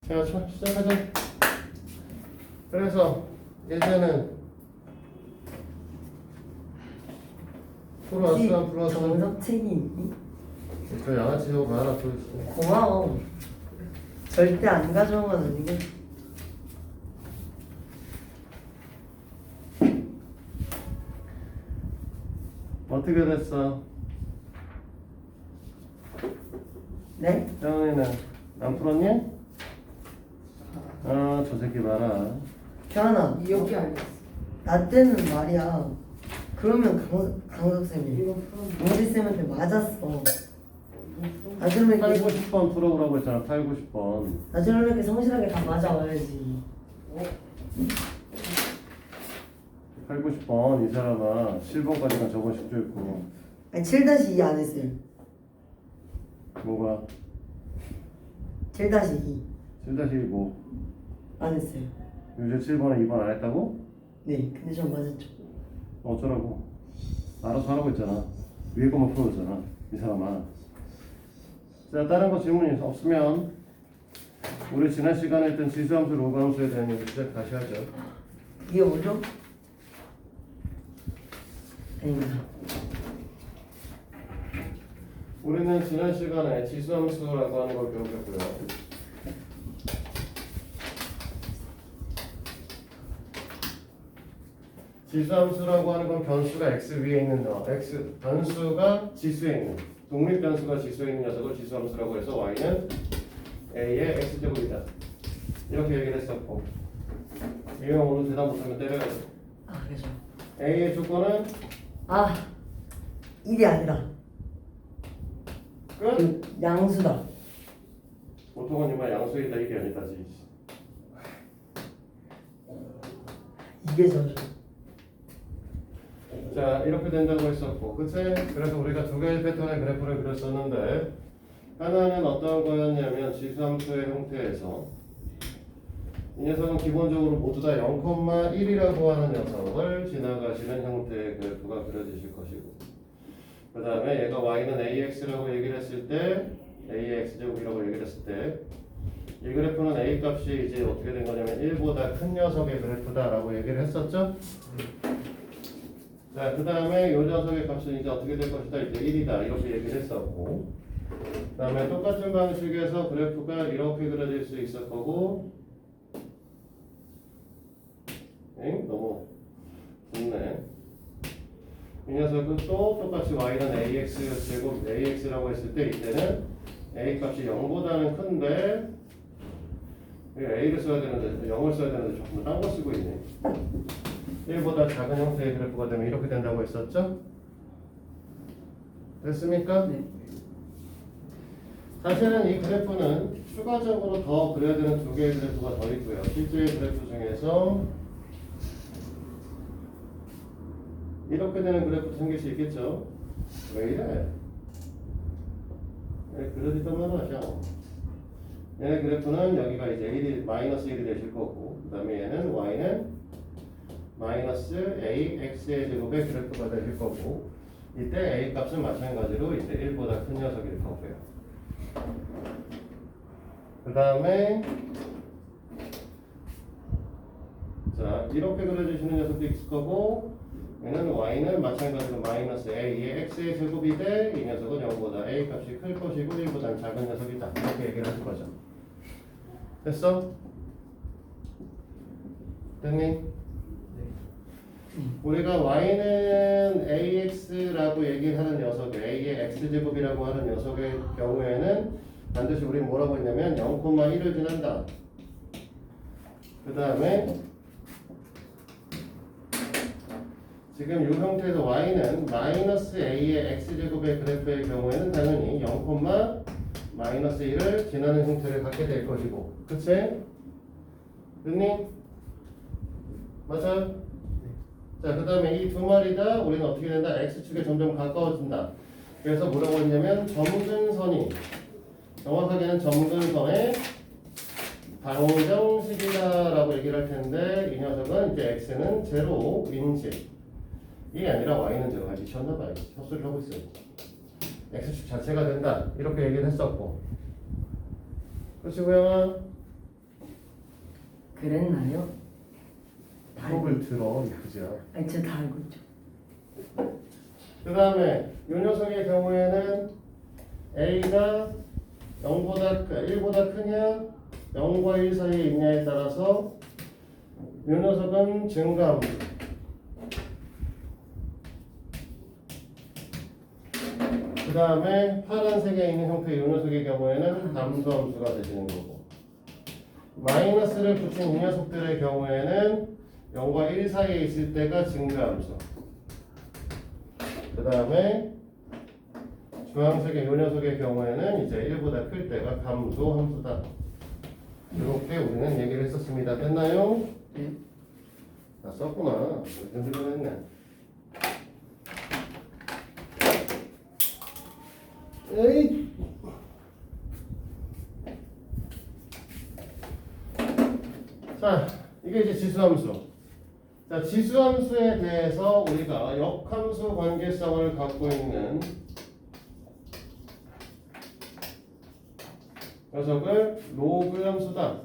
자, 시작하자. 그래서 예제는 풀어왔어, 풀어왔어. 정석책이 있니? 저 양아치 저거 하나 더 있어. 고마워. 절대 안 가져온 건 아니고. 어떻게 됐어? 네? 정은이는 안 풀었니? 아, 저 새끼 봐라. 교환아, 여기 알겠어. 나 때는 말이야. 그러면 강석쌤이 이거 풀었는데. 용지쌤한테 맞았어. 나중에 8, 이렇게 90번 풀어보라고 했잖아. 8, 90번. 나중에 이렇게 성실하게 다 맞아와야지. 8, 90번 이 사람아 7번까지만 저번 식조 있고. 아니 7-2 안 했어요. 뭐가? 7-2 7다시 뭐? 안 했어요. 요새 7번에 2번 안 했다고? 네, 근데 전 맞았죠. 어쩌라고? 알아서 하라고 했잖아. 위에 것만 풀어줬잖아. 이 사람아. 자, 다른 거 질문이 없으면 우리 지난 시간에 했던 지수함수, 로그함수에 대한 얘기 시작 다시 하죠. 이게 뭐죠? 아닙니다. 우리는 지난 시간에 지수함수라고 하는 걸 배우겠고요. 지수함수라고 하는 건 변수가 x 위에 있는 x 변수가 지수에 있는 독립 변수가 지수에 있는 녀석을 지수함수라고 해서 y는 a의 x제곱이다. 이렇게 얘기를 했었고 이형 오늘 대답 못하면 때려야죠. 아, 그죠. a의 조건은 아, 1이 아니라 끝. 양수다. 보통은 이만 양수이다 이게 아니다지. 이게 저죠. 자, 이렇게 된다고 했었고, 그치? 그래서 우리가 두 개의 패턴의 그래프를 그렸었는데, 하나는 어떤 거였냐면, 지수함수의 형태에서, 이 녀석은 기본적으로 모두 다 0,1이라고 하는 녀석을 지나가시는 형태의 그래프가 그려지실 것이고, 그 다음에 얘가 y는 ax라고 얘기를 했을 때, a의 x제곱이라고 얘기를 했을 때, 이 그래프는 a 값이 이제 어떻게 된 거냐면 1보다 큰 녀석의 그래프다라고 얘기를 했었죠? 자, 그 다음에 요 녀석의 값은 이제 어떻게 될 것이다. 이제 1이다. 이렇게 얘기를 했었고. 그 다음에 똑같은 방식에서 그래프가 이렇게 그려질 수 있을 거고. 엥? 너무 좋네. 이 녀석은 또 똑같이 y는 ax 제곱 ax라고 했을 때 이때는 a 값이 0보다는 큰데 a를 써야 되는데 0을 써야 되는데 조금 딴 거 쓰고 있네. 1보다 작은 형태의 그래프가 되면 이렇게 된다고 했었죠? 됐습니까? 네. 사실은 이 그래프는 추가적으로 더 그려야 되는 두 개의 그래프가 더 있고요. 실제의 그래프 중에서 이렇게 되는 그래프 생길 수 있겠죠? 왜 이래? 그러지도 말아죠. 얘네 그래프는 여기가 이제 1이 마이너스 1이 되실 거고, 그 다음에 얘는 y는 마이너스 ax의 제곱의 그래프가 되실 거고, 이때 a 값은 마찬가지로 이제 1보다 큰 녀석일 거고요. 그 다음에 자, 이렇게 그려주시는 녀석도 있을 거고, 얘는 y는 마찬가지로 마이너스 a의 x의 제곱이 돼, 이 녀석은 0보다 a 값이 클 것이고 1보다 작은 녀석이다. 이렇게 얘기를 하실 거죠. 됐어? 됐니? 우리가 y는 ax라고 얘기를 하는 녀석, a의 x제곱이라고 하는 녀석의 경우에는 반드시 우리 뭐라고 했냐면 0,1을 지난다. 그 다음에 지금 이 형태에서 y는 마이너스 a의 x제곱의 그래프의 경우에는 당연히 0, 마이너스 1을 지나는 형태를 갖게 될 것이고, 그치? 됐니? 맞아? 자, 그 다음에 이 두 마리 다 우리는 어떻게 된다? x축에 점점 가까워진다. 그래서 뭐라고 했냐면 점근선이, 정확하게는 점근선의 방정식이다 라고 얘기를 할 텐데, 이 녀석은 이제 x는 제로인지 이게 아니라 y는 제로가 미쳤나봐요. 헛소리를 하고 있어요. x축 자체가 된다 이렇게 얘기를 했었고, 그렇지 고양아? 그랬나요? 다 알고 수업을 들어 이 그지야. 아니 저 다 알고 있죠. 그 다음에 이 녀석의 경우에는 a가 1보다 크냐 0과 1 사이에 있냐에 따라서 이 녀석은 증가함수 그 다음에 파란색에 있는 형태의 이 녀석의 경우에는 감소함수가 되시는 거고 마이너스를 붙인 이 녀석들의 경우에는 0과 1 사이에 있을 때가 증가함수 그 다음에 주황색의 이 녀석의 경우에는 이제 1보다 클 때가 감소함수다. 이렇게 우리는 얘기를 했었습니다. 됐나요? 네. 다 썼구나. 연습을 했네. 에이. 자, 이게 이제 지수함수. 자, 지수함수에 대해서 우리가 역함수 관계성을 갖고 있는 녀석을 로그 함수다.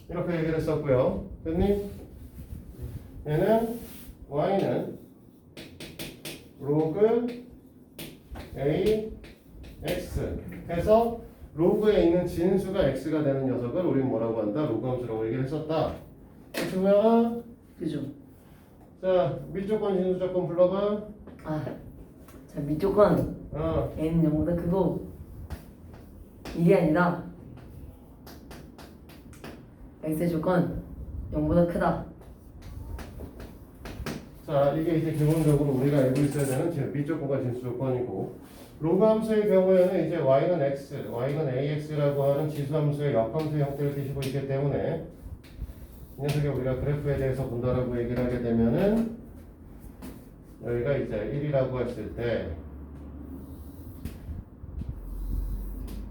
이렇게 얘기를 했었고요. 됐니? 얘는 y는 로그 a x 해서 로그에 있는 진수가 x가 되는 녀석을 우리는 뭐라고 한다? 로그 함수라고 얘기를 했었다. 그러면 그죠? 자 미조건 진수 조건 불러봐. 자 밑조건 n은 0보다 크고 이게 아니라 x의 조건 0보다 크다. 자 이게 이제 기본적으로 우리가 알고 있어야 되는 미조건과 진수 조건이고 로그 함수의 경우에는 이제 y는 x, y는 ax라고 하는 지수 함수의 역함수 형태를 띠시고 있기 때문에 이 녀석에 우리가 그래프에 대해서 본다라고 얘기를 하게 되면은 여기가 이제 1이라고 했을 때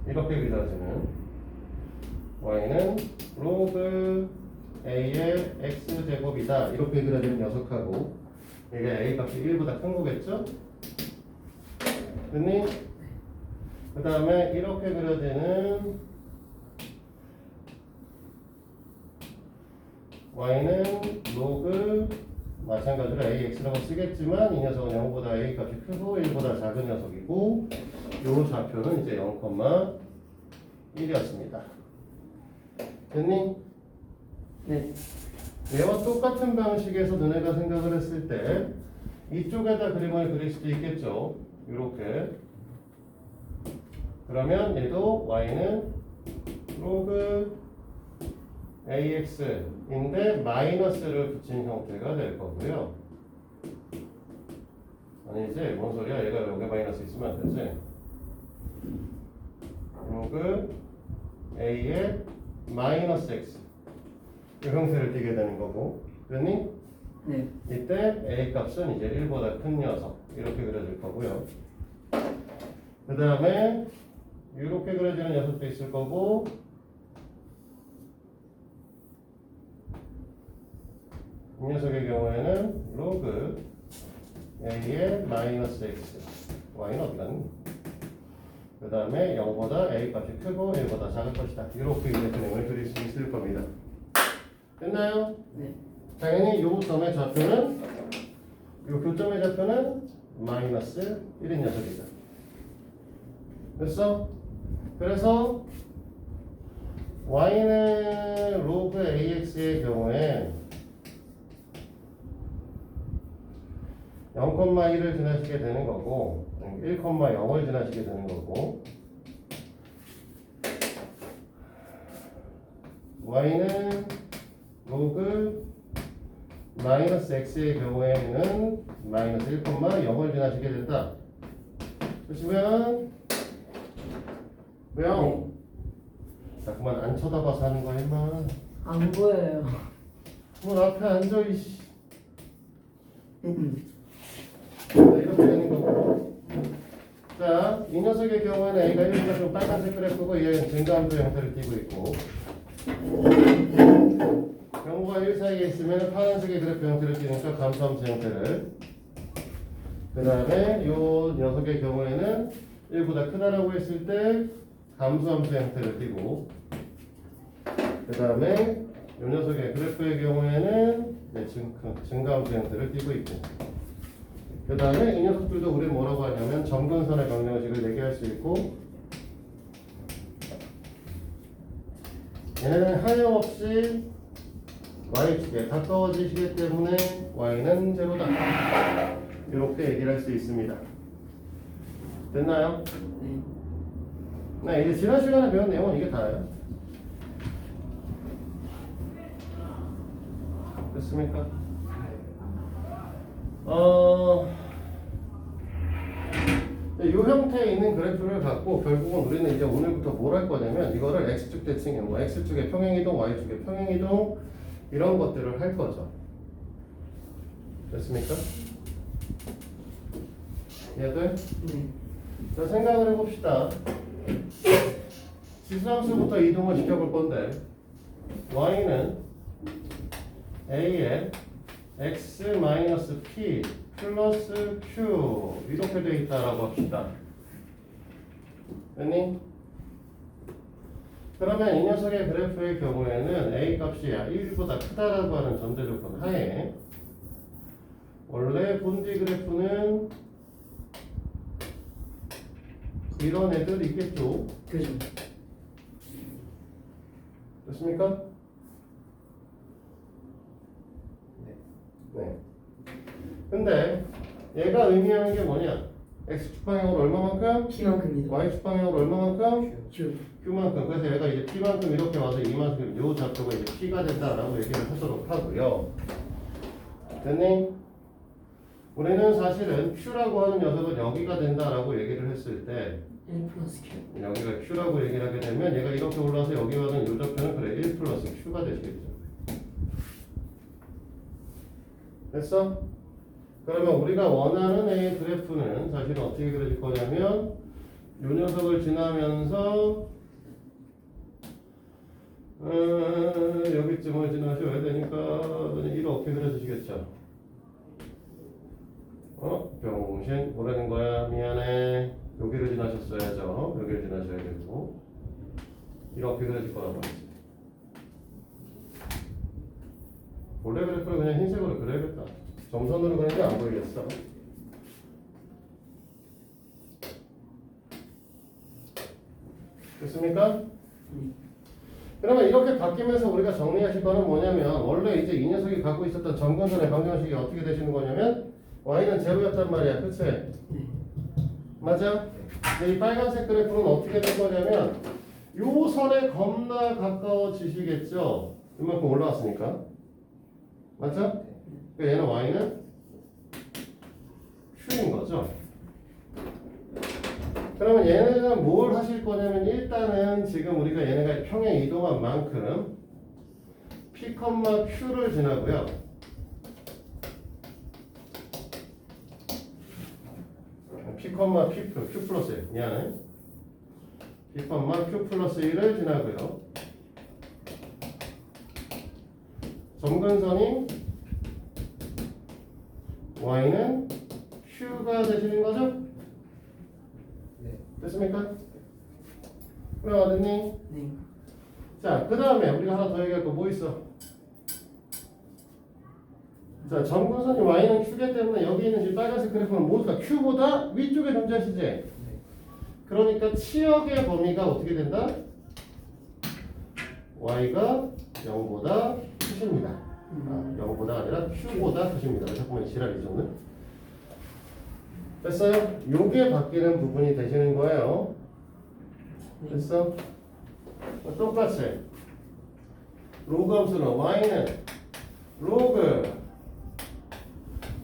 이렇게 그려지는 y는 로그 a의 x제곱이다 이렇게 그려지는 녀석하고 이게 a 값이 1보다 큰 거겠죠? 됐니? 그 다음에 이렇게 그려지는 y는 로그 마찬가지로 ax라고 쓰겠지만 이 녀석은 0보다 a 값이 크고 1보다 작은 녀석이고 이 좌표는 이제 0,1이었습니다. 됐니? 네. 얘와 똑같은 방식에서 너네가 생각을 했을 때 이쪽에다 그림을 그릴 수도 있겠죠. 이렇게 그러면 얘도 y는 로그 ax인데 마이너스를 붙인 형태가 될 거고요. 아니지 뭔 소리야? 얘가 여기 마이너스 있으면 안 되지. 로그 a의 마이너스 x 이 형태를 띠게 되는 거고 그러니 네. 이때 a 값은 이제 1보다 큰 녀석 이렇게 그려질 거고요. 그 다음에 이렇게 그려지는 녀석도 있을 거고 이 녀석의 경우에는 로그 a의 마이너스 x y는 어디 갔니? 그 다음에 0보다 a 값이 크고 1보다 작을 것이다. 이렇게 이제 그림을 그릴 수 있을 겁니다. 됐나요? 네. 당연히 이 점의 좌표는 이 교점의 좌표는 마이너스 1인 녀석이다. 됐어? 그래서 y는 로그 ax의 경우에 0,1을 지나시게 되는 거고 1,0을 지나시게 되는 거고 y는 로그 마이너스 x의 경우에는 마이너스 1,0을 지나시게 된다. 보시면 왜요? 자 그만 안 쳐다봐서 하는 거야 임마. 안 보여요. 뭐 앞에 앉아 이씨. 자, 이렇게 되는 거고. 자, 이 녀석의 경우에는 A가 1보다 좀 빨간색 그래프고 얘는 증가함수 형태를 띠고 있고 0과 1 사이에 있으면 파란색의 그래프 형태를 띠니까 감소함수 형태를 그 다음에 이 녀석의 경우에는 1보다 크다라고 했을 때 감소함수 형태를 띄고 그 다음에 이 녀석의 그래프의 경우에는 네, 증가함수 형태를 띄고 있고 그 다음에 이 녀석들도 우리 뭐라고 하냐면 점근선의 방정식을 얘기할 수 있고 얘네는 하염없이 y축에 가까워지시기 때문에 y는 제로다 이렇게 얘기를 할 수 있습니다. 됐나요? 네, 이제 지난 시간에 배운 내용은 이게 다예요. 됐습니까? 이 형태에 있는 그래프를 갖고 결국은 우리는 이제 오늘부터 뭘 할 거냐면 이거를 x축 대칭해 뭐 x축의 평행이동, y축의 평행이동 이런 것들을 할 거죠. 됐습니까? 얘들? 자, 생각을 해봅시다. 지수함수부터 이동을 시켜볼 건데 y는 a에 x-p 플러스 q 이렇게 되어 있다라고 합시다. 됐니? 그러면 이 녀석의 그래프의 경우에는 a 값이 1보다 크다라고 하는 전제 조건 하에 원래 본디 그래프는 이런 애들 있겠죠? 그죠. 됐습니까? 네. 근데 얘가 의미하는 게 뭐냐? x축 방향으로 얼마만큼? P만큼입니다. y축 방향으로 얼마만큼? Q. q만큼. 그래서 얘가 이제 p만큼 이렇게 와서 이만큼 요 좌표가 이제 p가 된다라고 얘기를 하도록 하고요. 됐니? 우리는 사실은 q라고 하는 녀석은 여기가 된다라고 얘기를 했을 때 1 플러스 Q. 여기가 q라고 얘기를 하게 되면 얘가 이렇게 올라와서 여기 와는 요 좌표는 그래 1 플러스 q가 되시겠죠. 됐어? 그러면 우리가 원하는 A의 그래프는 사실 어떻게 그려질 거냐면 요 녀석을 지나면서 여기쯤을 지나셔야 되니까 이렇게 그려주시겠죠. 병신 뭐라는 거야? 미안해. 여기를 지나셨어야죠. 여기를 지나셔야 되고 이렇게 그려질 거란 말이지. 원래 그래프를 그냥 흰색으로 그려야겠다. 점선으로 그리는데 안 보이겠어. 됐습니까? 그러면 이렇게 바뀌면서 우리가 정리하실 거는 뭐냐면 원래 이제 이 녀석이 갖고 있었던 점근선의 방정식이 어떻게 되시는 거냐면 y는 제로였단 말이야. 그치? 맞아? 근데 이 빨간색 그래프는 어떻게 될 거냐면 요 선에 겁나 가까워지시겠죠? 이만큼 올라왔으니까. 맞죠? 그러니까 얘는 y는 q인 거죠. 그러면 얘네는 뭘 하실 거냐면 일단은 지금 우리가 얘네가 평행 이동한 만큼 p, q를 지나고요. p, q 플러스 1 미안해. p, q 플러스 1을 지나고요. 점근선이 y는 q가 되시는 거죠? 네. 됐습니까? 그럼 어딨니? 네. 자, 그 다음에 우리가 하나 더 얘기할 거 뭐 있어? 자, 점근선이 y는 q기 때문에 여기 있는 이 빨간색 그래프는 모두가 q보다 위쪽에 존재하시지? 그러니까 치역의 범위가 어떻게 된다? y가 0보다 크십니다. 0보다 아니라 q보다 크십니다. 잠깐만 지랄이죠 오늘. 됐어요? 요게 바뀌는 부분이 되시는 거예요. 됐어? 똑같이 로그 함수는 y는 로그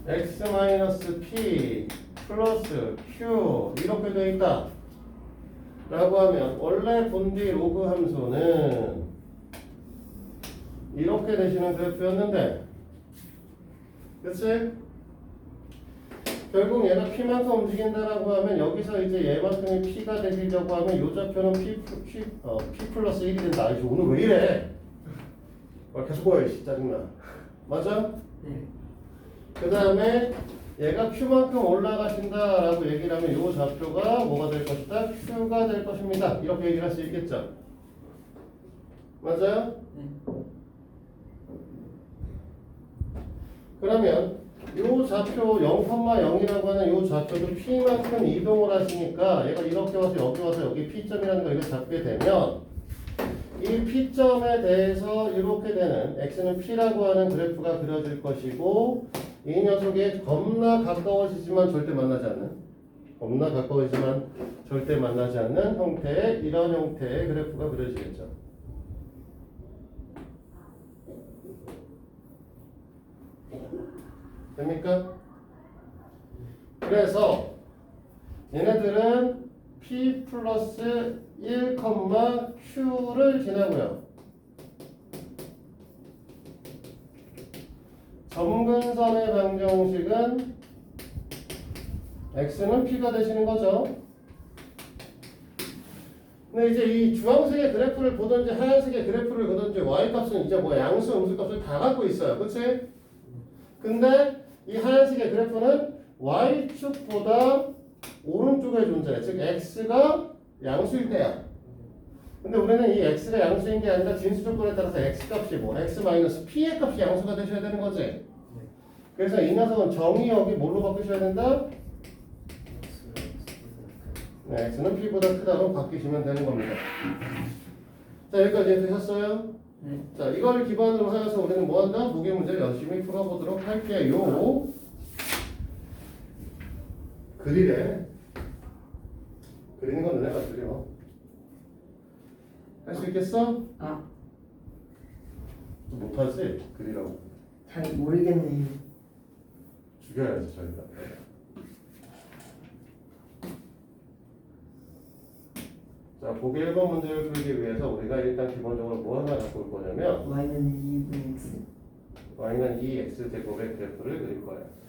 x-p 플러스 q 이렇게 되어 있다 라고 하면 원래 본디 로그 함수는 이렇게 되시는 그래프였는데 그치? 결국 얘가 p만큼 움직인다라고 하면 여기서 이제 얘만큼이 p가 되시려고 하면 요 좌표는 p 플러스 1이 된다. 알지? 오늘 왜 이래? 계속 보여. 짜증나. 맞아? 네. 그 다음에 얘가 Q만큼 올라가신다라고 얘기를 하면 이 좌표가 뭐가 될 것이다? Q가 될 것입니다. 이렇게 얘기를 할 수 있겠죠? 맞아요? 그러면 이 좌표 0,0이라고 하는 이 좌표도 P만큼 이동을 하시니까 얘가 이렇게 와서 여기 P점이라는 걸 이거 잡게 되면 이 P점에 대해서 이렇게 되는 X는 P라고 하는 그래프가 그려질 것이고 이 녀석이 겁나 가까워지지만 절대 만나지 않는 형태의 이런 형태의 그래프가 그려지겠죠. 됩니까? 그래서 얘네들은 P 플러스 1, Q를 지나고요. 점근선의 방정식은 X는 P가 되시는 거죠. 근데 이제 이 주황색의 그래프를 보든지 하얀색의 그래프를 보든지 Y값은 이제 뭐 양수, 음수값을 다 갖고 있어요. 그치? 근데 이 하얀색의 그래프는 Y축보다 오른쪽에 존재해. 즉 X가 양수일 때야. 근데 우리는 이 X가 양수인 게 아니라 진수 조건에 따라서 X값이 뭐 X-P의 값이 양수가 되셔야 되는 거지. 그래서 이 녀석은 정의 여기 뭘로 바꾸셔야 된다? 네, X는 P보다 크다로 바뀌시면 되는 겁니다. 자, 여기까지 되셨어요? 자, 이걸 기반으로 하여서 우리는 뭐 한다? 보기 문제를 열심히 풀어보도록 할게요. 그리래. 그리는 건 너네가 그려. 할 수 있겠어? 아, 못하지? 그리라고. 잘 모르겠네요. 죽여야지, 저희가. 자, 보기 1번 문제를 풀기 위해서 우리가 일단 기본적으로 뭐 하나 갖고 올 거냐면 Y는 2분의 X. Y는 2x 제곱의 그래프를 그릴 거예요.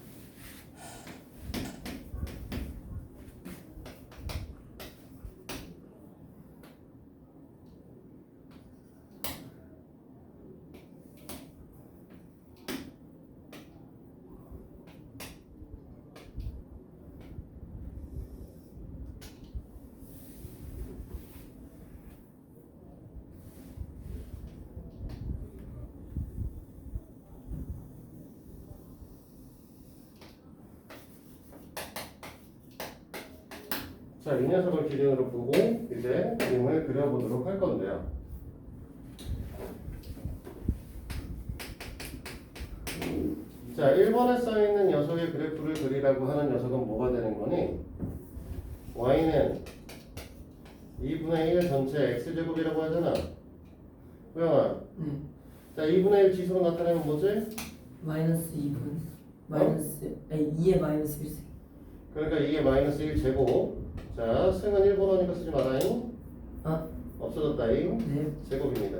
자, 이 녀석을 기준으로 보고 이제 그림을 그려보도록 할 건데요. 자, 1번에 써있는 녀석의 그래프를 그리라고 하는 녀석은 뭐가 되는 거니? Y는 2분의 1 전체 X제곱이라고 하잖아. 호영아. 자, 2분의 1 지수로 나타내면 뭐지? 마이너스 2분. 마이너스, 아니 2의 마이너스 1. 그러니까 이게 마이너스 1제곱. 자, 승은 일본어니까 쓰지 마라잉. 아, 없어졌다잉. 네. 제곱입니다.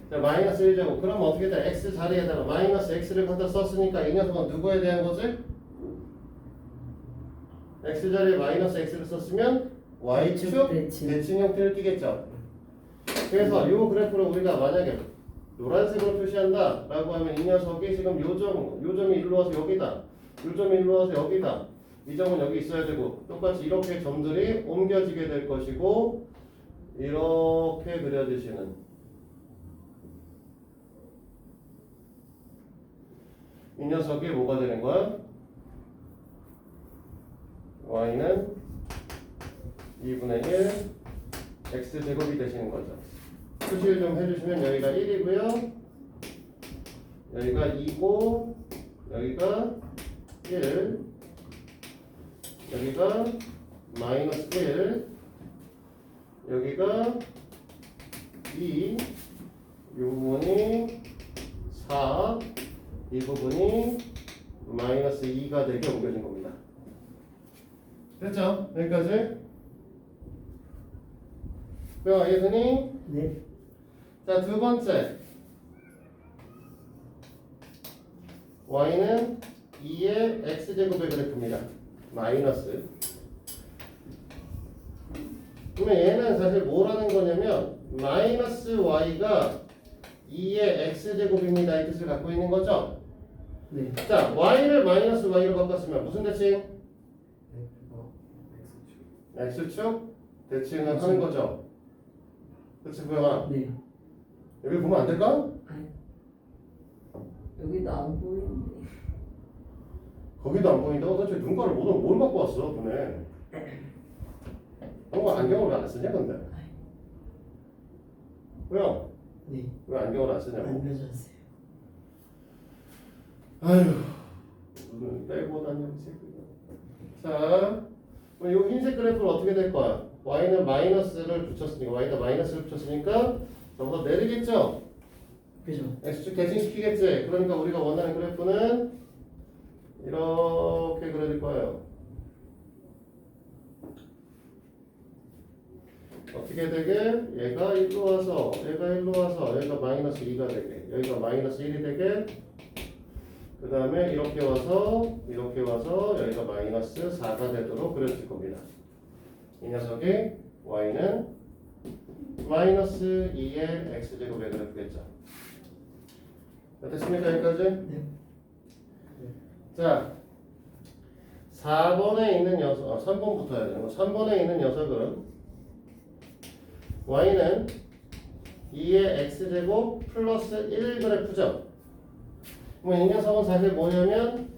자, 마이너스 1제곱. 그럼 어떻게 돼? X 자리에다가 마이너스 X를 갖다 썼으니까 이 녀석은 누구에 대한 거지? X 자리에 마이너스 X를 썼으면 Y축 대칭 형태를 띠겠죠. 그래서 이 그래프를 우리가 만약에 노란색으로 표시한다 라고 하면 이 녀석이 지금 요점이 일로 와서 여기다, 요점이 일로 와서 여기다, 이 점은 여기 있어야 되고 똑같이 이렇게 점들이 옮겨지게 될 것이고 이렇게 그려지시는 이 녀석이 뭐가 되는 거야? Y는 2분의 1 X제곱이 되시는 거죠. 표시를 좀 해주시면 여기가 1이고요. 여기가 2고 여기가 1 여기가 마이너스 1 여기가 2 이 부분이 4 이 부분이 마이너스 2가 되게 옮겨진 겁니다. 됐죠? 여기까지? 그럼 알겠으니? 네. 자, 두 번째 Y는 2의 X제곱의 그래프입니다. 마이너스. 그러면 얘는 사실 뭐라는 거냐면 마이너스 Y가 2의 X제곱입니다 이 뜻을 갖고 있는 거죠. 네. 자, y를 마이너스 y로 바꿨으면 무슨 대칭? x축 대칭을 하는 거죠. 그치 보영아? 네. 여기 보면 안 될까? 아니. 여기도 안 보이는데. 거기도 안 보인다고? 도대체 눈가를 뭘 갖고 왔어 눈에? 너 안경을 왜 안 쓰냐 근데? 보영 네. 왜 안경을 안 쓰냐고? 안 펴졌어요. 아휴 눈을 빼고 다녀 이 새끼가. 자 그럼 이 흰색 그래프는 어떻게 될 거야? y는 마이너스를 붙였으니까 y에다 마이너스를 붙였으니까 저보다 내리겠죠? 그죠? x축 대칭시키겠지? 그러니까 우리가 원하는 그래프는 이렇게 그려질 거예요. 어떻게 되게? 얘가 1로 와서 얘가 1로 와서 여기가 마이너스 2가 되게 여기가 마이너스 1이 되게 그 다음에 이렇게 와서 여기가 마이너스 4가 되도록 그려질 겁니다. 이 녀석이 y는 마이너스 2의 x제곱의 그래프겠죠. 됐습니까 여기까지? 네. 자 4번에 있는 녀석 3번부터 해야 되는 거 3번에 있는 녀석은 y는 2의 x제곱 플러스 1 그래프죠. 그럼 이 녀석은 사실 뭐냐면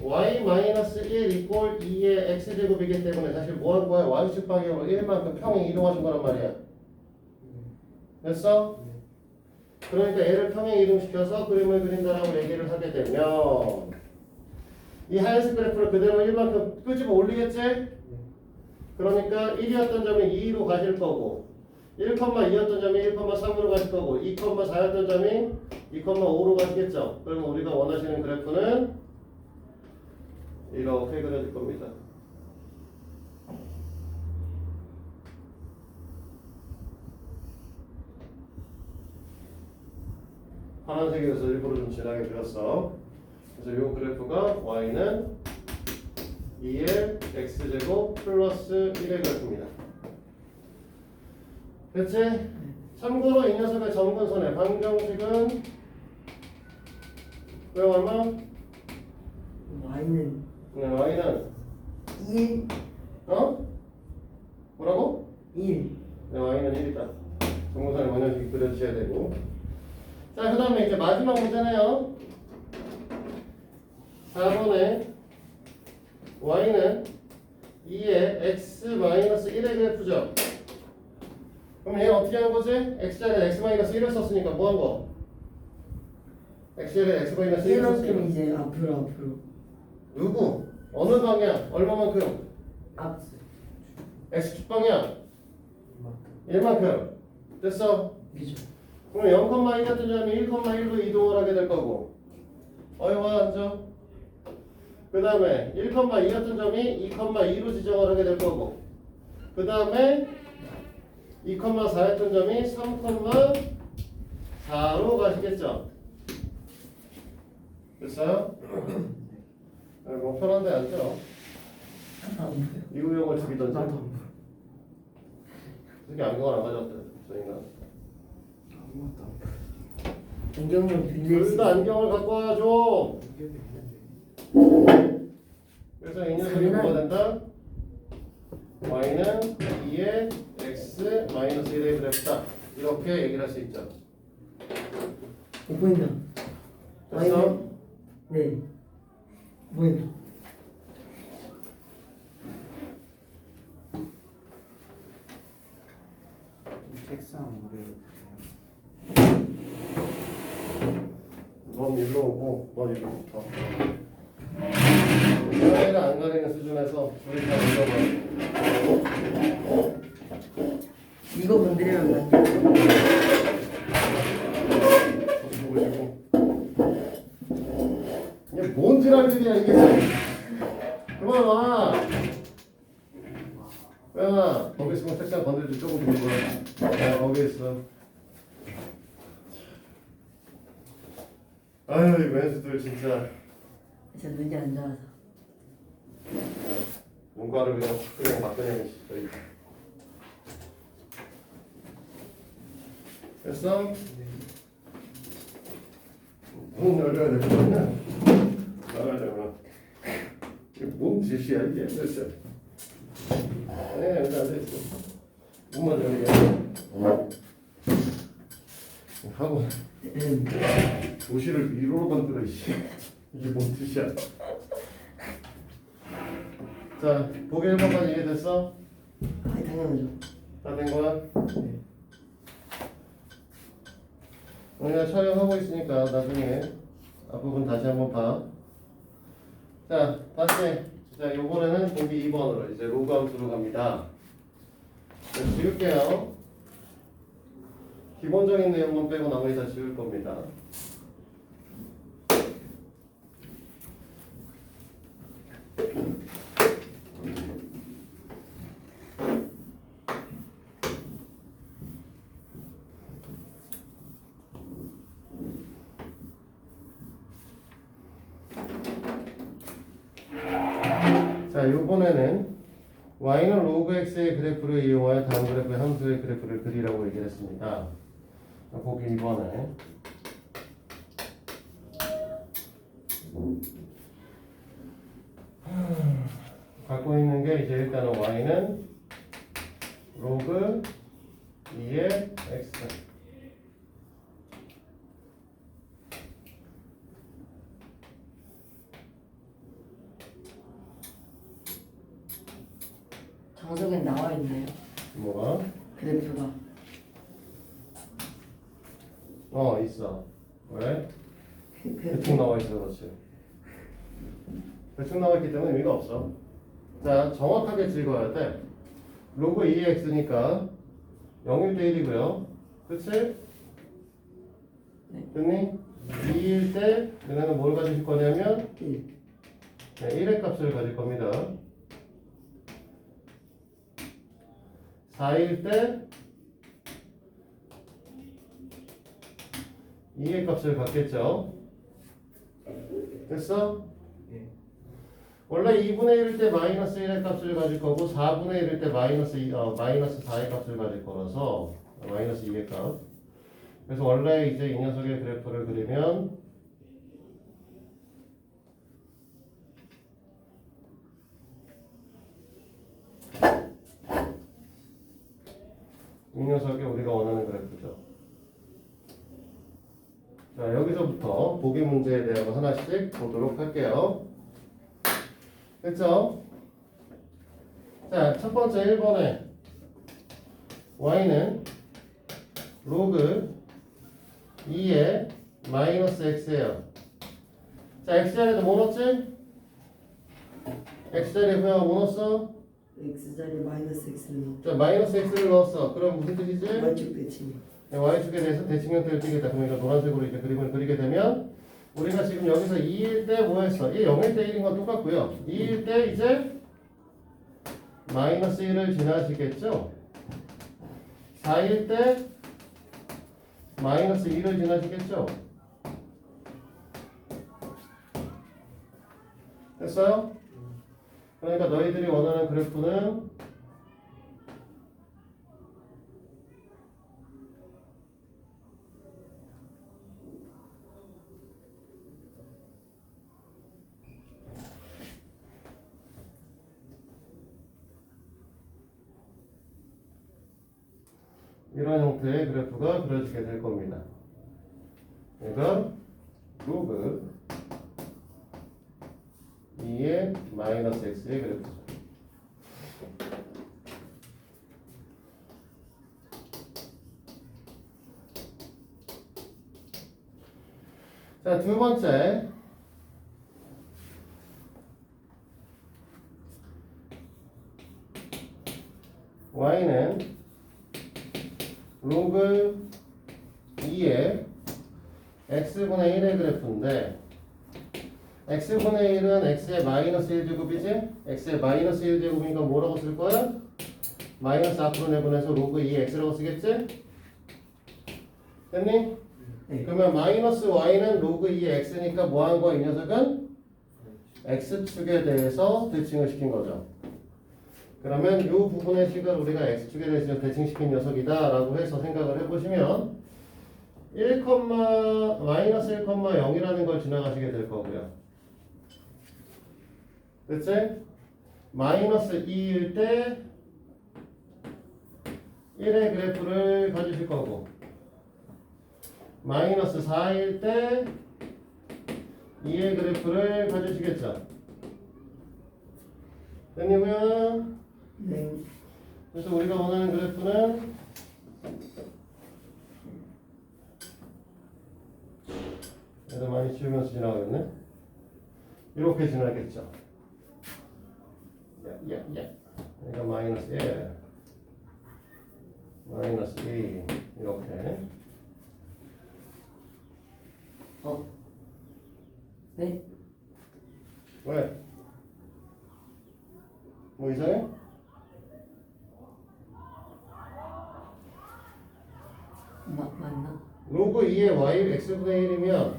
y 마이너스 1 이꼴 2의 x제곱이기 때문에 사실 뭐 한 거야? y축 방향으로 1만큼 평행 이동해 준 거란 말이야. 됐어? 그러니까 얘를 평행 이동시켜서 그림을 그린다라고 얘기를 하게 되면 이 하얀색 그래프를 그대로 1만큼 끄집어 올리겠지? 그러니까 1이었던 점이 2로 가실 거고 1,2였던 점이 1,3으로 가실 거고 2,4였던 점이 2,5로 가시겠죠? 그러면 우리가 원하시는 그래프는 이렇게 그려질 겁니다. 파란색에서 일부러 좀 진하게 그렸어. 그래서 이 그래프가 y는 2의 x제곱 플러스 1의 그래프입니다. 됐지? 참고로 이 녀석의 점근선의 방정식은 왜 얼마? y는 y는 1, 뭐라고? 1. y는 1이다. 점근선의 방정식이 그려주셔야 되고. 자, 그 다음에 이제 마지막 문제네요. 4번에 y는 2의 x-1의 그래프죠. 그럼 얘는 어떻게 하는 거지? x자리에 x-1을 썼으니까 뭐 한 거? x자리에 x-1을 이만큼 썼으니까 이제 앞으로 누구? 어느 방향? 얼마만큼? 앞. x축 방향 1만큼 됐어? 그죠? 그럼 0,2였던 점이 1,1로 이동을 하게 될 거고 어이와 앉아. 그 다음에 1,2였던 점이 2,2로 지정을 하게 될 거고 그 다음에 2,4였던 점이 3,4로 가시겠죠. 됐어요? 뭐 편한데 앉아. 안 보여. 이구형을 죽이던지. 나도 안 보여. 특히 안경을 안 가져왔대 저희가. 아무것도 안 안경을 빌릴 둘 수 다 있어. 안경을 갖고 와줘. 그래서 이 녀석이 뭐가 된다? y는 2의 x-1의 그래프다. 이렇게 얘기를 할 수 있죠. 보인다. 됐어? y는 네. 보인다. 책상 오래 넌 일로 오고 넌 일로 붙어. 사회가 안 가리는 수준에서 우리 다 읽어봐. 이거 건드리면 안 돼. 보시고. 이게 뭔 지랄들이야 이게. 그만 와. 야, 거기 있으면 책상 건들지 조금 뒤로 가. 야, 거기 있어. 아유, 이 왼수들 진짜 진짜 눈이 안 좋아서. 눈가를 그냥 바꾸냐니. 됐어? 문 열려야 될 것 같냐? 뭔 짓이야 이게 도대체. 네, 여기 앉아있어. 문만 열게. 하고 도시를 미로로 만들어 이씨. 이게 뭔 뜻이야. 자, 보기 1번까지 이해됐어? 아, 당연하죠. 다 된 거야? 우리가 촬영하고 있으니까 나중에 앞부분 다시 한번 봐. 자, 다시. 자, 요번에는 보기 2번으로 이제 로그 함수로 갑니다. 자, 지울게요. 기본적인 내용만 빼고 나머지 다 지울 겁니다. 자, 요번에는 y는 로그 x의 그래프를 이용하여 다음 그래프의 함수의 그래프를 그리라고 얘기를 했습니다. 보기 2번에 갖고 있는 게 이제 일단은 y는 로그 2의 x 정석엔 나와 있네요. 뭐가? 그래프가. 있어. 왜? 그 대충 나와 있어. 그렇지. 대충 나와 있기 때문에 의미가 없어. 자, 정확하게 찍어야 돼. 로그 2x니까 0일 때 1이고요. 그치? 네. 됐니? 2일 때 너네는 뭘 가질 거냐면 1. 네, 1의 값을 가질 겁니다. 4일 때 2의 값을 갖겠죠. 됐어? 원래 2분의 1일 때 마이너스 1의 값을 가질 거고 4분의 1일 때 마이너스 4의 값을 가질 거라서 마이너스 2의 값. 그래서 원래 이제 이 녀석의 그래프를 그리면 이 녀석이 우리가 원하는 그래프죠. 자, 여기서부터 보기 문제에 대한 거 하나씩 보도록 할게요. 됐죠? 자, 첫 번째 1번에 y는 로그 2의 마이너스 x예요. 자, x자리에도 뭐 넣었지? x자리에 그냥 뭐 넣었어? x자리에 마이너스 x는 자, 마이너스 x를 넣었어. 그럼 무슨 뜻이지? 왼쪽 대칭. y축에 대해서 대칭 형태를 띠겠다. 그럼 이거 노란색으로 이제 그림을 그리게 되면 우리가 지금 여기서 2일 때 뭐 했어? 0일 때 1인 건 똑같고요. 2일 때 이제 마이너스 1을 지나시겠죠? 4일 때 마이너스 2를 지나시겠죠? 됐어요? 그러니까 너희들이 원하는 그래프는 이런 형태의 그래프가 그려지게 될 겁니다. 그러니까 로그 2의 마이너스 x의 그래프죠. 자, 두 번째 y는 로그 2의 x분의 1의 그래프인데 x분의 1은 x의 마이너스 1제곱이지? x의 마이너스 1제곱이니까 뭐라고 쓸 거야? 마이너스 앞으로 내보내서 로그 2의 x라고 쓰겠지? 됐니? 네. 그러면 마이너스 y는 로그 2의 x니까 뭐 한 거야 이 녀석은? x축에 대해서 대칭을 시킨 거죠. 그러면 이 부분의 식을 우리가 x축에 대해서 대칭시킨 녀석이다 라고 해서 생각을 해보시면 1, 마이너스 1,0이라는 걸 지나가시게 될 거고요. 됐지? 마이너스 2일 때 1의 그래프를 가지실 거고 마이너스 4일 때 2의 그래프를 가지시겠죠. 됐냐고요? 네. 그래서 우리가 원하는 그래프는 얘도 많이 치우면서 지나가겠네. 이렇게 지나겠죠. 얘가 마이너스 1 마이너스 2 이렇게. 네? 왜? 뭐 이상해? 맞나? 로그 2의 y x분의 1이면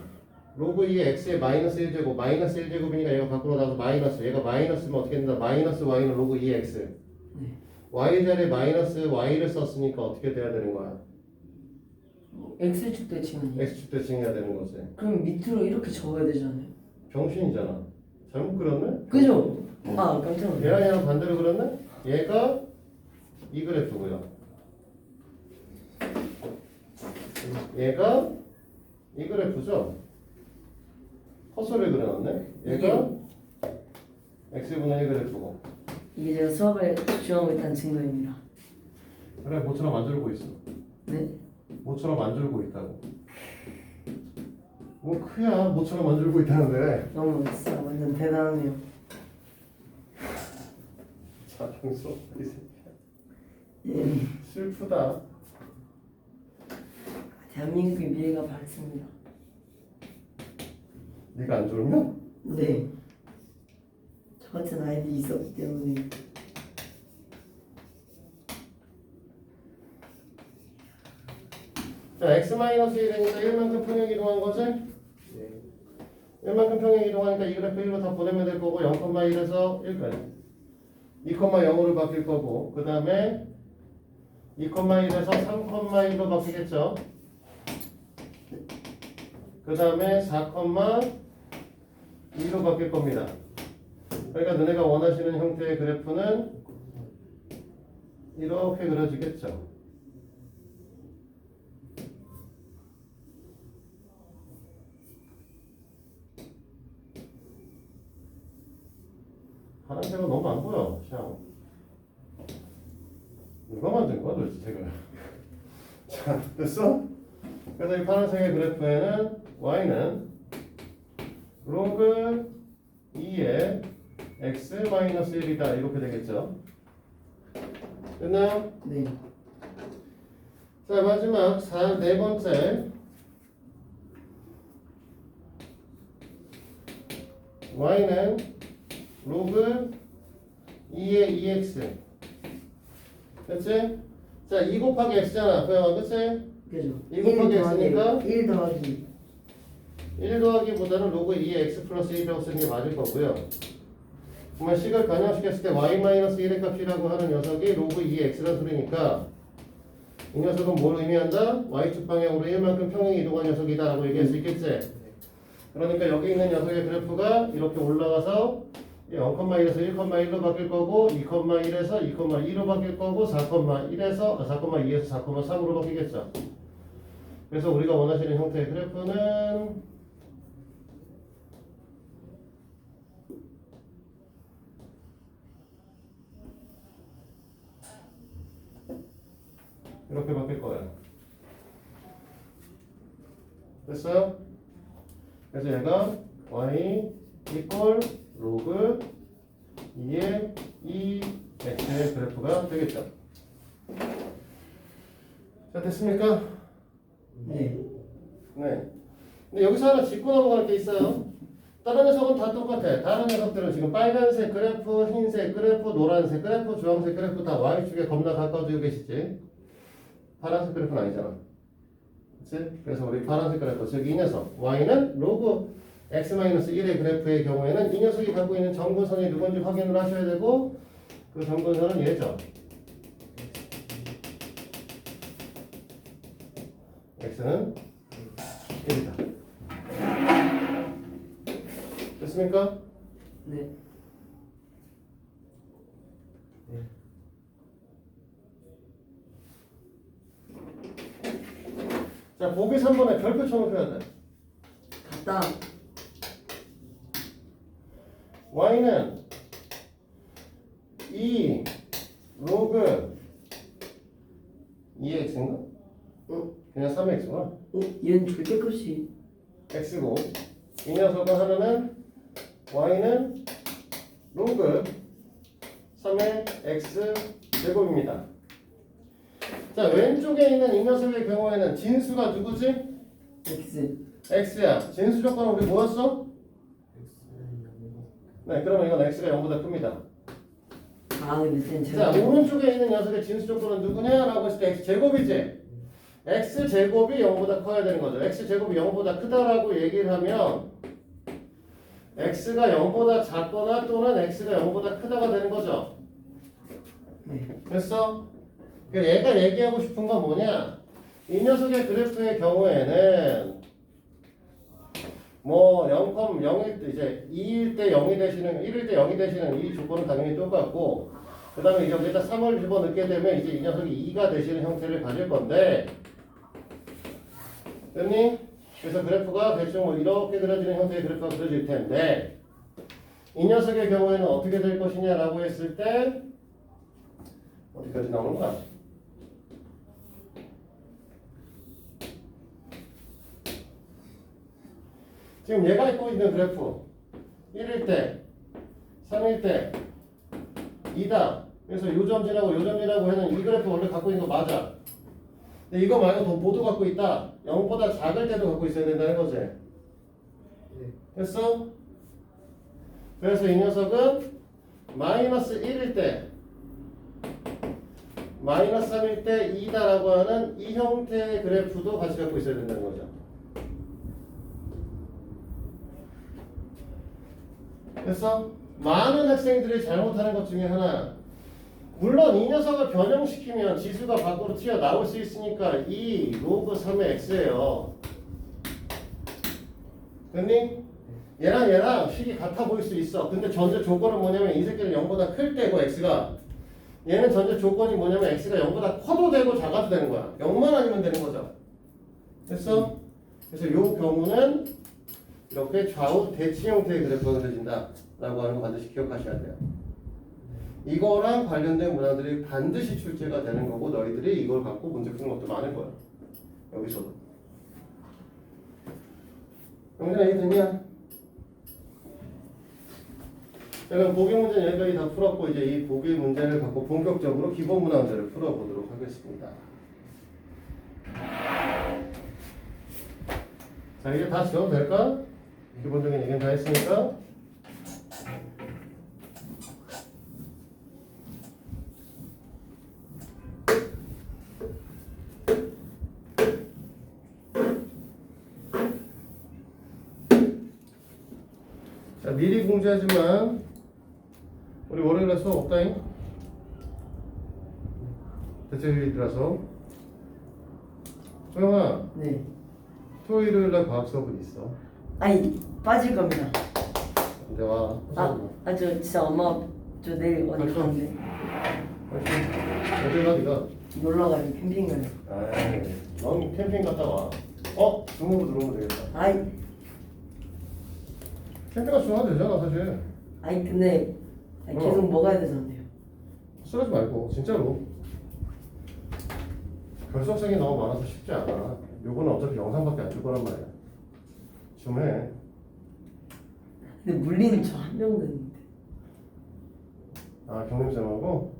로그 2의 x의 마이너스 1제곱 마이너스 1제곱이니까 얘가 밖으로 나와서 마이너스 얘가 마이너스면 어떻게 된다? 마이너스 y는 로그 2의 x 네. y 자리에 마이너스 y를 썼으니까 어떻게 돼야 되는 거야? X축 대칭 아니에요? x축 대칭해야 되는 거지. 그럼 밑으로 이렇게 적어야 되잖아요. 병신이잖아. 잘못 그렸네? 그죠? 아 깜짝 놀랐네. 얘랑 얘랑 반대로 그렸네? 얘가 이 그래프고요. 얘가 이 그래프죠? 커서를 그려놨네? 얘가 x분의 1 그래프고. 이게 제가 수학을 집중하고 있다는 증거입니다. 그래, 모처럼 안 줄고 있어. 네? 모처럼 안 줄고 있다고. 뭐 크야 모처럼 안 줄고 있다는데. 너무 진짜 완전 대단하네요. 자랑스럽다 이 새끼야. 예. 슬프다. 대한민국의 미래가 밝습니다. 네가 안 졸면? 네. 저 같은 아이들이 있었기 때문에. 자, x-1이니까 1만큼 평행 이동한 거지? 네. 1만큼 평행 이동하니까 이 그래프 1로 다 보내면 될 거고 0,1에서 1까지 2,0로 바뀔 거고 그 다음에 2,1에서 3,1로 바뀌겠죠. 그 다음에 4,2로 바뀔 겁니다. 그러니까 너네가 원하시는 형태의 그래프는 이렇게 그려지겠죠. 파란색은 너무 안 보여, 샤오. 누가 만든 거야, 도대체 제가? 자, 됐어? 그래서 이 파란색의 그래프에는 y는 로그 2의 x-1이다 이렇게 되겠죠. 됐나요? 네. 자, 마지막 네 번째 y는 로그 2의 2x 됐지? 자, 2 곱하기 x잖아 그냥 그치? 그죠? 2 곱하기 x니까 1 더하기 1 더하기보다는 로그 2의 x 플러스 1이라고 쓰는 게 맞을 거고요. 그러면 식을 변형시켰을 때 y-1의 값이라고 하는 녀석이 로그 2의 x라는 소리니까 이 녀석은 뭘 의미한다? y축 방향으로 1만큼 평행 이동한 녀석이다 라고 얘기할 수 있겠지? 그러니까 여기 있는 녀석의 그래프가 이렇게 올라가서 0,1에서 1,1로 바뀔 거고 2,1에서 2,2로 바뀔 거고 4,2에서 4,3으로 바뀌겠죠. 그래서 우리가 원하시는 형태의 그래프는 이렇게 바뀔 거예요. 됐어요? 그래서 얘가 y 이퀄 로그 2의 2x의 그래프가 되겠죠. 자, 됐습니까? 네. 네. 근데 여기서 하나 짚고 넘어갈 게 있어요. 다른 녀석은 다 똑같아. 다른 녀석들은 지금 빨간색 그래프, 흰색 그래프, 노란색 그래프, 주황색 그래프 다 y축에 겁나 가까워지고 계시지. 파란색 그래프는 아니잖아. 그치? 그래서 우리 파란색 그래프, 즉 이 녀석 y는 로그 x-1의 그래프의 경우에는 이 녀석이 갖고 있는 점근선이 누군지 확인을 하셔야 되고 그 점근선은 얘죠. x는 1이다. 됐습니까? 네. 자, 보기 3번에 별표 쳐놓으셔야 돼. 갔다. y는 2 로그 2x인가? 그냥 3x구나. 얘는 절대 끝이. x고 이 녀석은 하나는 y는 로그 3의 x 제곱입니다. 자, 왼쪽에 있는 이 녀석의 경우에는 진수가 누구지? X. x야. 진수 조건은 우리 뭐였어? 네, 그러면 이건 x가 0보다 큽니다. 아 근데 쟤는 자, 오른쪽에 있는 녀석의 진수 조건은 누구냐? 라고 했을 때 x제곱이지? x제곱이 0보다 커야 되는 거죠. x제곱이 0보다 크다라고 얘기를 하면 x가 0보다 작거나 또는 x가 0보다 크다가 되는 거죠. 네. 됐어? 그러니까 얘가 얘기하고 싶은 건 뭐냐? 이 녀석의 그래프의 경우에는 뭐 0,0일 때 이제 2일 때 0이 되시는 1일 때 0이 되시는 이 조건은 당연히 똑같고 그 다음에 이제 여기다 3을 집어넣게 되면 이제 이 녀석이 2가 되시는 형태를 가질 건데 됐니? 그래서 그래프가 대충 뭐 이렇게 그려지는 형태의 그래프가 그려질 텐데 이 녀석의 경우에는 어떻게 될 것이냐라고 했을 때 어디까지 나오는 거야? 지금 얘가 입고 있는 그래프 1일 때 3일 때 2다. 그래서 요점 지나고 요점 지나고 하는 이 그래프 원래 갖고 있는 거 맞아. 근데 이거 말고 더 모두 갖고 있다. 0보다 작을 때도 갖고 있어야 된다는 거지. 됐어? 그래서 이 녀석은 마이너스 1일 때 마이너스 3일 때 2다라고 하는 이 형태의 그래프도 같이 갖고 있어야 된다는 거죠. 그래서 많은 학생들이 잘못하는 것 중에 하나, 물론 이 녀석을 변형시키면 지수가 밖으로 튀어나올 수 있으니까 2 로그 3의 x예요. 됐니? 얘랑 식이 같아 보일 수 있어. 근데 전제 조건은 뭐냐면 이 새끼는 0보다 클 때고 x가, 얘는 전제 조건이 뭐냐면 x가 0보다 커도 되고 작아도 되는 거야. 0만 아니면 되는 거죠. 됐어? 그래서 이 경우는 이렇게 좌우 대치 형태의 그래프가 그려진다 라고 하는 거 반드시 기억하셔야 돼요. 이거랑 관련된 문항들이 반드시 출제가 되는 거고 너희들이 이걸 갖고 문제 푸는 것도 많을 거야. 여기서도. 영준아 이해됐냐? 자, 그럼 보기 문제는 여기까지 다 풀었고 이제 이 보기 문제를 갖고 본격적으로 기본 문항들을 풀어보도록 하겠습니다. 자, 이제 다 지워도 될까? 기본적인 얘기는 다 했으니까. 자, 미리 공지하지만 우리 월요일에 수업 없다잉? 대체휴일이라서. 소영아, 네. 토요일날 과학 수업은 있어. 아니 빠질 겁니다. 근데 와. 저 진짜 엄마 저 내일 어디 벌써? 가는데 어딜 가 니가? 놀러 가요 캠핑 가요. 아이, 넌 캠핑 갔다 와. 중으로 들어오면 되겠다. 아이 캠핑 가서 중하면 되잖아 사실. 아니 근데 계속 먹어야 되잖아요. 쓰러지 말고 진짜로. 결석생이 너무 많아서 쉽지 않아. 요거는 어차피 영상밖에 안 줄 거란 말이야. 좀 해. 근데 물리는 저 한 명도 있는데. 아, 경림쌤하고?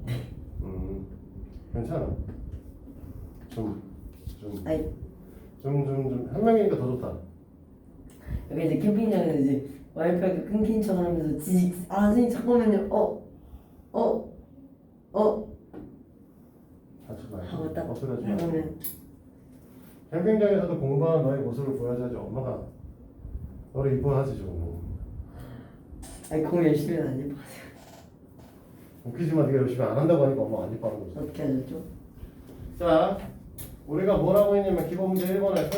괜찮아. 아니 한 명이니까 더 좋다. 여기 이제 캠핑장에서 이제 와이파이가 끊긴 척 하면서 선생님 잠깐만요. 하지 말고. 하고 딱 엎드려지 말고. 하면 캠핑장에서도 공부하는 너의 모습을 보여줘야지 엄마가 너를 이뻐하지 좀. 아니 공부 열심히 안 해봐. 웃기지만 네가 열심히 안 한다고 하니까 엄마가 안 이뻐하는 거지. 어떻게 하셨죠? 자, 우리가 뭐라고 했냐면 기본 문제 1번에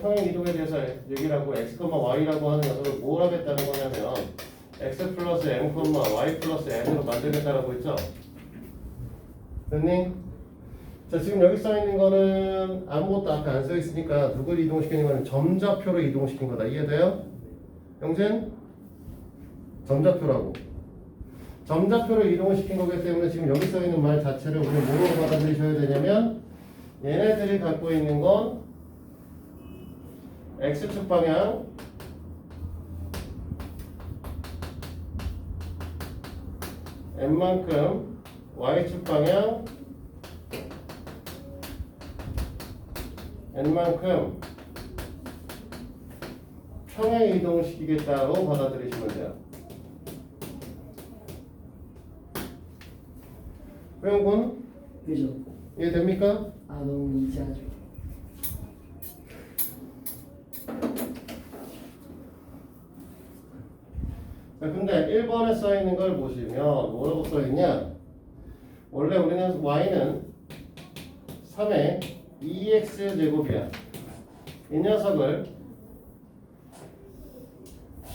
평행 이동에 대해서 얘기를 하고 x, y라고 하는 녀석을 뭘 하겠다는 거냐면 x 플러스 m, y 플러스 n으로 만들겠다라고 했죠? 됐니? 자, 지금 여기 써 있는 거는 아무것도 앞에 안 써 있으니까 누굴 이동시키는 거는 점좌표로 이동시킨 거다. 이해돼요? 영진? 점좌표라고. 점좌표로 이동을 시킨 거기 때문에 지금 여기 써 있는 말 자체를 우리 뭐로 받아들이셔야 되냐면 얘네들이 갖고 있는 건 X축 방향 N만큼 Y축 방향 N만큼 평행 이동시키겠다고 받아들이시면 돼요. 회원군 그죠? 이해됩니까? 아 너무 이지하죠. 자, 근데 1번에 써 있는 걸 보시면 뭐라고 써 있냐? 원래 우리는 y는 3의 2x 제곱이야. 이 녀석을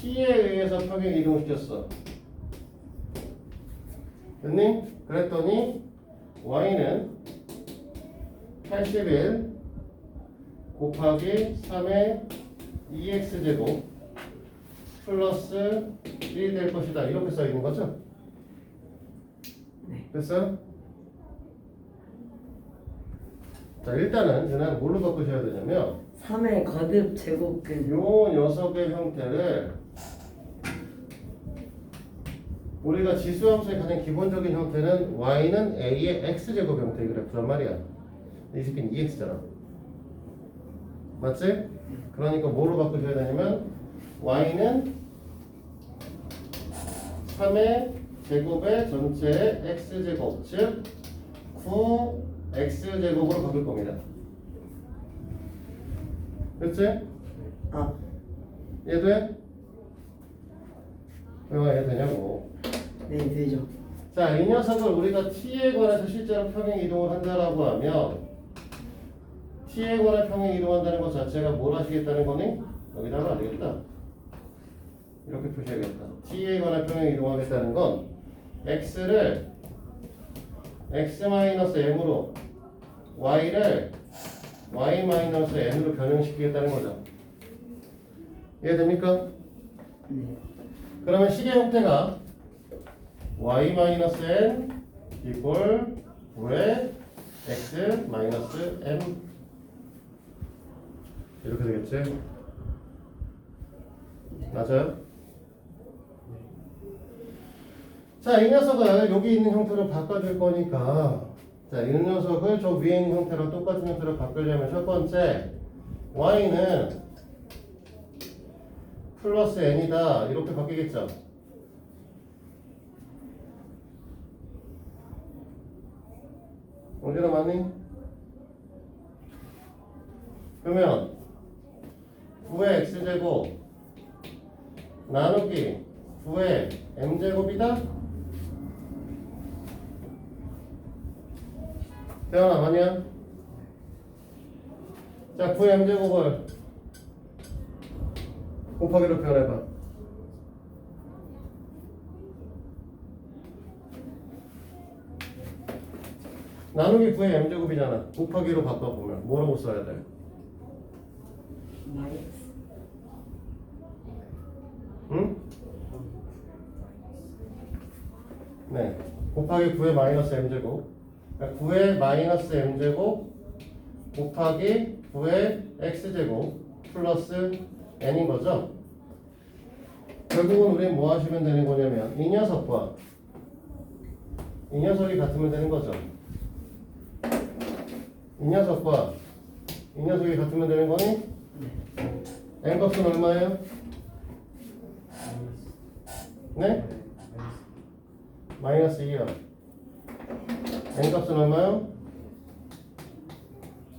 t에 의해서 평행 이동시켰어. 됐니? 그랬더니 y는 81 곱하기 3의 2x 제곱 플러스 1이 될 것이다. 이렇게 써 있는 거죠? 네. 됐어요? 자, 일단은 쟤는 뭘로 바꾸셔야 되냐면 3의 거듭 제곱 그 요 녀석의 형태를 우리가 지수함수의 가장 기본적인 형태는 y는 a의 x제곱 형태의 그래프란 말이야. 이 새끼는 2x잖아. 맞지? 그러니까 뭐로 바꾸셔야 되냐면 y는 3의 제곱의 전체의 x제곱 즉 9x제곱으로 바꿀 겁니다. 그렇지? 아 이해돼? 왜 이해되냐고. 네 되죠. 자, 이 녀석을 우리가 t에 관해서 실제로 평행 이동을 한다라고 하면 t에 관해 평행 이동한다는 것 자체가 뭘 하시겠다는 거니? 여기다가 안 되겠다. 이렇게 표시하겠다. t에 관해 평행 이동하겠다는 건 x를 x-m으로 y를 y-n으로 변형시키겠다는 거죠. 이해됩니까? 네. 그러면 식의 형태가 y-n 이꼴 9의 x-m 이렇게 되겠지? 맞아요? 자, 이 녀석을 여기 있는 형태로 바꿔줄 거니까 자, 이 녀석을 저 위에 있는 형태로 똑같은 형태로 바꾸려면 첫 번째 y는 플러스 n이다 이렇게 바뀌겠죠? 언제나 맞니? 그러면 9의 x제곱 나누기 9의 m제곱이다? 태어나 맞냐? 자, 9의 m제곱을 곱하기로 표현해봐. 나누기 9의 m제곱이잖아. 곱하기로 바꿔보면 뭐라고 써야 돼? 마이너스 응? 네. 곱하기 9의 마이너스 m제곱. 그러니까 9의 마이너스 m제곱 곱하기 9의 x제곱 플러스 n인 거죠. 결국은 우리는 뭐 하시면 되는 거냐면 이 녀석과 이 녀석이 같으면 되는 거죠. 이 녀석과 이 녀석이 같으면 되는 거니? n 값은 얼마예요? 네? 마이너스 2요. n 값은 얼마요?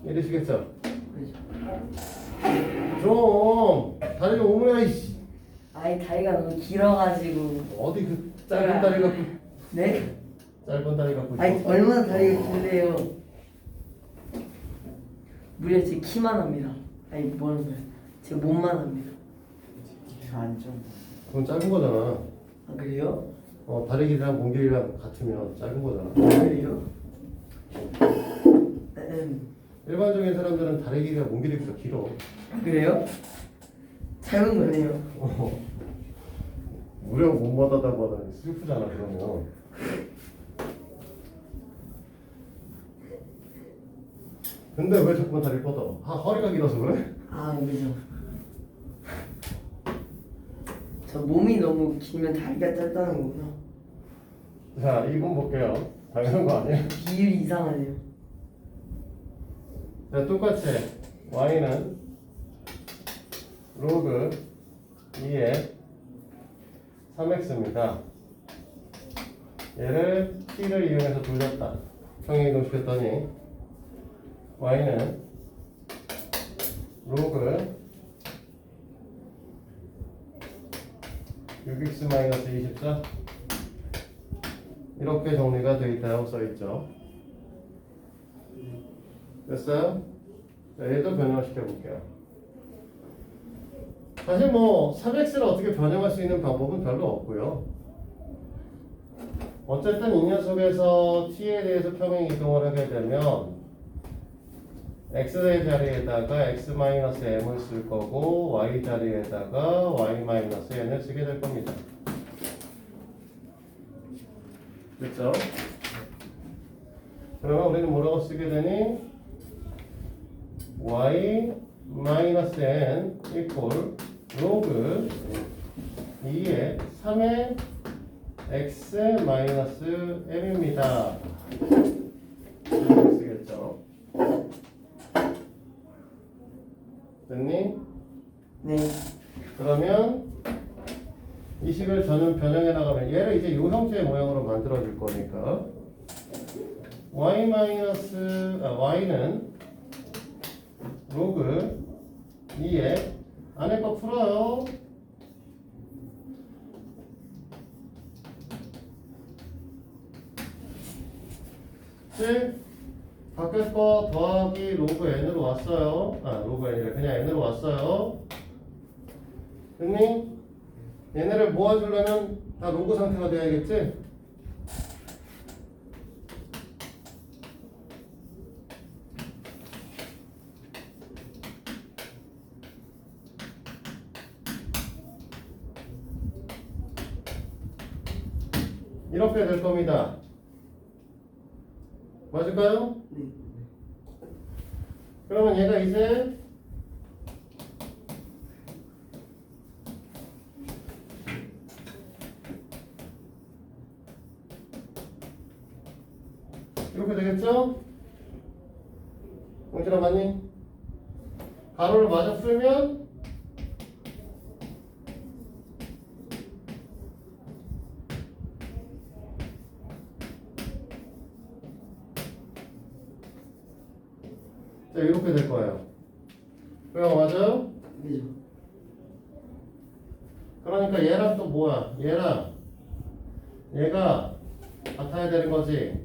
1이시겠죠? 그죠. 좀 다리를 오므려 이씨. 아이 다리가 너무 길어가지고 어디 그 짧은 다리 갖고 네? 짧은 다리 갖고 아니 있어. 얼마나 다리가 길래요? 무려 제 키만 합니다. 아니 뭐라는 거야? 제 몸만 합니다. 안좀 그건 짧은 거잖아. 아 그래요? 다리 길이랑 몸 길이랑 같으면 짧은 거잖아. 그래요? 일반적인 사람들은 다리 길이가 몸 길이보다 길어. 그래요? 잘못 거네요. 무려 못마다다고 하다니 슬프잖아 그러면. 근데 왜 자꾸만 다리를 뻗어? 허리가 길어서 그래? 아 그죠. 저 몸이 너무 길면 다리가 짧다는 거구나. 자 2번 볼게요. 당연한 거 아니야? 비율이 이상하네요. 자 똑같이 y는 로그 2의 3x입니다. 얘를 t를 이용해서 돌렸다. 평행이동시켰더니 y는 로그 6x-24 이렇게 정리가 되어 있다고 써있죠. 됐어요? 자, 얘도 변형시켜 볼게요. 사실 뭐 3x를 어떻게 변형할 수 있는 방법은 별로 없고요. 어쨌든 이 녀석에서 t에 대해서 평행 이동을 하게 되면 x의 자리에다가 x-m을 쓸 거고 y 자리에다가 y-n을 쓰게 될 겁니다. 그렇죠? 그러면 우리는 뭐라고 쓰게 되니? y-n equal 로그 2의 3의 x-m입니다. 이렇게 쓰겠죠. 됐니? 네. 그러면 이 식을 저는 변형해 나가면 얘를 이제 이 형태의 모양으로 만들어 줄 거니까 y는 로그 2에 안에 거 풀어요. 밖에 거 더하기 로그 n으로 왔어요. 로그 n이래. 그냥 n으로 왔어요. 됐니? 얘네를 모아주려면 다 로그 상태가 돼야겠지? 이렇게 될 겁니다. 맞을까요? 네. 그러면 얘가 이제 이렇게 되겠죠? 영진아 맞니? 가로를 마저 풀면 자 이렇게 될 거예요. 그럼 맞아요? 그죠. 그러니까 얘랑 또 뭐야? 얘가 같아야 되는 거지.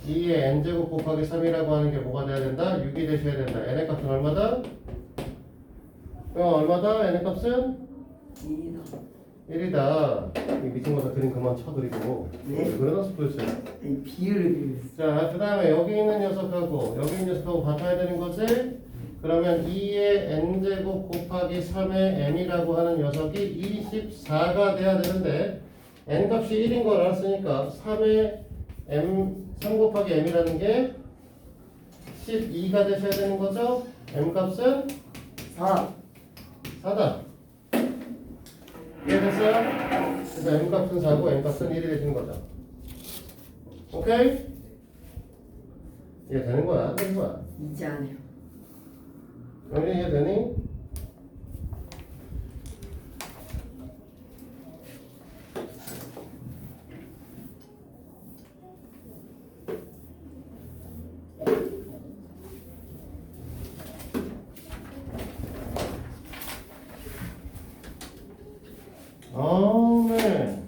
2의 n제곱 곱하기 3이라고 하는 게 뭐가 돼야 된다? 6이 되셔야 된다. n의 값은 얼마다? 그럼 얼마다? n의 값은? 1이다. 이 미친 거다 그림 그만 쳐드리고. 네. 왜 그러나 도대체. 아니 비율을 비교했어. 자, 그 다음에 여기 있는 녀석하고 여기 있는 녀석하고 같아야 되는 거지? 그러면 2의 n제곱 곱하기 3의 m이라고 하는 녀석이 24가 돼야 되는데 n 값이 1인 걸 알았으니까 3의 m 3 곱하기 m이라는 게 12가 되셔야 되는 거죠? m 값은 4다. 이해됐어요? 그래서 m 값은 4고 m 값은 1이 되시는 거죠. 오케이? 이해되는 거야? 안 되는 거야? 이제 안 해요. 영진이 이해되니? 어메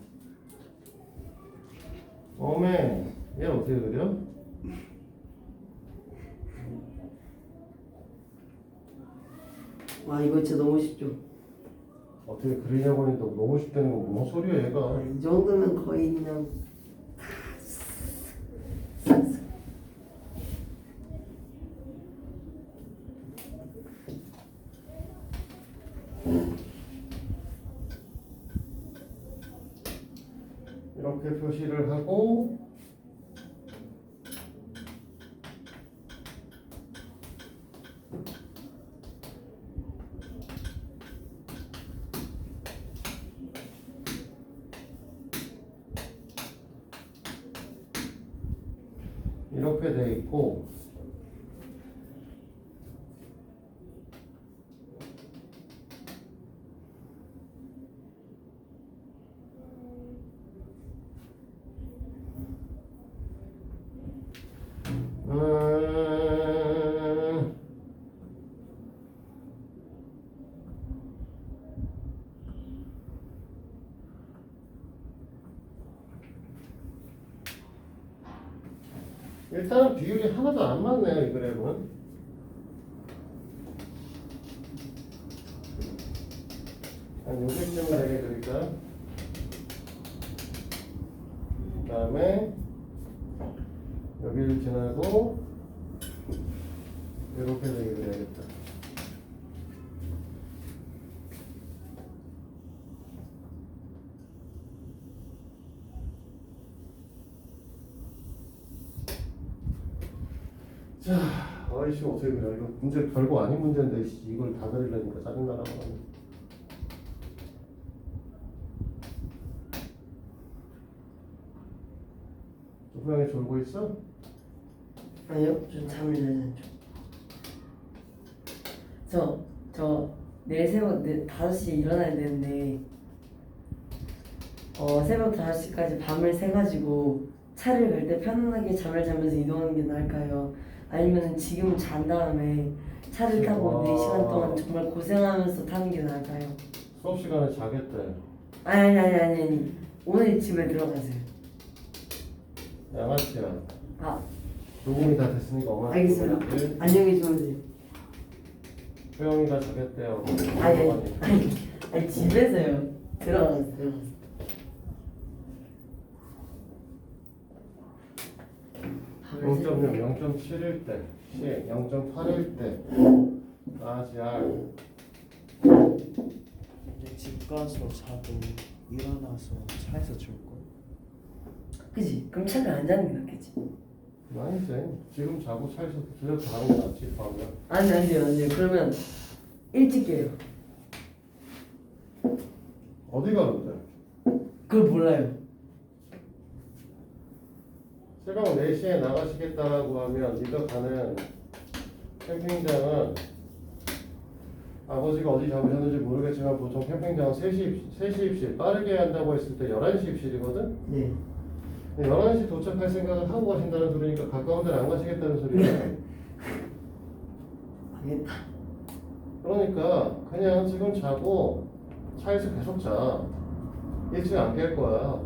어메 얘 어떻게 그려? 와 이거 진짜 너무 쉽죠. 어떻게 그리냐고 하니까 너무 쉽다는 건 뭔 소리야 얘가. 이 정도면 거의 그냥 이렇게 표시를 하고 이렇게 돼 있고 일단은 비율이 하나도 안 맞네요, 이 그래프는. 한 600점 되게 그릴까? 그 다음에 여기를 지나고 이렇게 되게 그려야겠다. 자, 아이씨 어떻게 그래? 이거 문제 별거 아닌 문제인데 이걸 다 그리려니까 짜증나라고 하네. 조명이 졸고 있어? 아니요, 좀 잠을 자는 중. 저 내일 새벽 5시에 일어나야 되는데 새벽 5시까지 밤을 새가지고 차를 갈 때 편안하게 잠을 자면서 이동하는 게 나을까요? 아니면 지금 잔 다음에 차를 타고 와. 4시간 동안 정말 고생하면서 타는 게 나을까요? 수업 시간에 자겠대. 아니. 오늘 집에 들어가세요. 양아치야. 아, 녹음이 다 됐으니까 엄마한테 알겠습니다. 보내줄게. 안녕히 주무세요. 소영이가 자겠대요. 아니 집에서요. 들어가세요. 0.6, 0.7일 때, 0.8일 때, RCR. 이제 집 가서 자도 일어나서 차에서 줄걸. 그지? 그럼 차를 안 자는 게 낫겠지. 아니지. 지금 자고 차에서 들려서 가는 게 낫지, 밤에. 안 돼요. 그러면 일찍 깨요. 어디 가는데? 그걸 몰라요. 새벽 4시에 나가시겠다라고 하면 네가 가는 캠핑장은 아버지가 어디 잡으셨는지 모르겠지만 보통 캠핑장은 3시 입실 빠르게 한다고 했을 때 11시 입실이거든? 네. 11시 도착할 생각을 하고 가신다는 소리니까 가까운 데는 안 가시겠다는 소리야. 알겠다. 그러니까 그냥 지금 자고 차에서 계속 자. 일찍 안 깰 거야.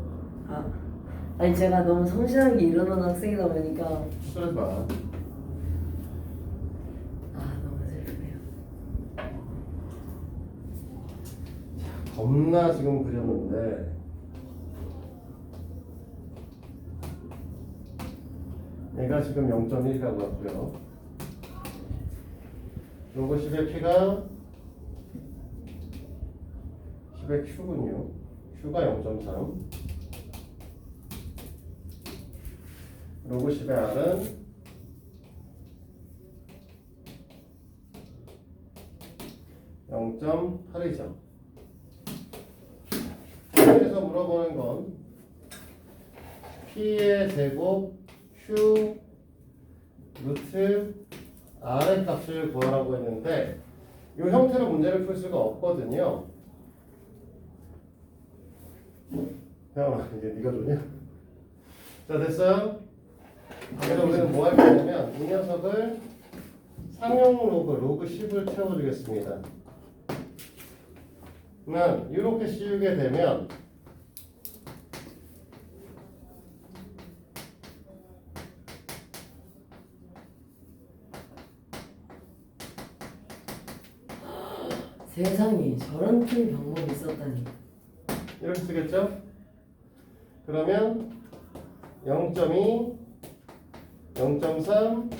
아니 제가 너무 성실하게 일어나는 학생이다 보니까 그러지 마. 너무 슬프네요. 겁나 지금 그렸는데 얘가 지금 0.1이라고 했고요. 요거 10의 P가 10의 Q군요. Q가 0.3. 로그 10의 R은 0.8이죠. 여기서 물어보는 건 P의 제곱 Q 루트 R의 값을 구하라고 했는데 이 형태로 문제를 풀 수가 없거든요. 태영아 이제 네가 좋냐? 자 됐어요? 그래서 우리는 뭐 할 거냐면 이 녀석을 상용 로그 10을 채워주겠습니다. 그러면 이렇게 씌우게 되면 세상에 저런 풀 방법이 있었다니. 이렇게 쓰겠죠? 그러면 0.2, 0.3,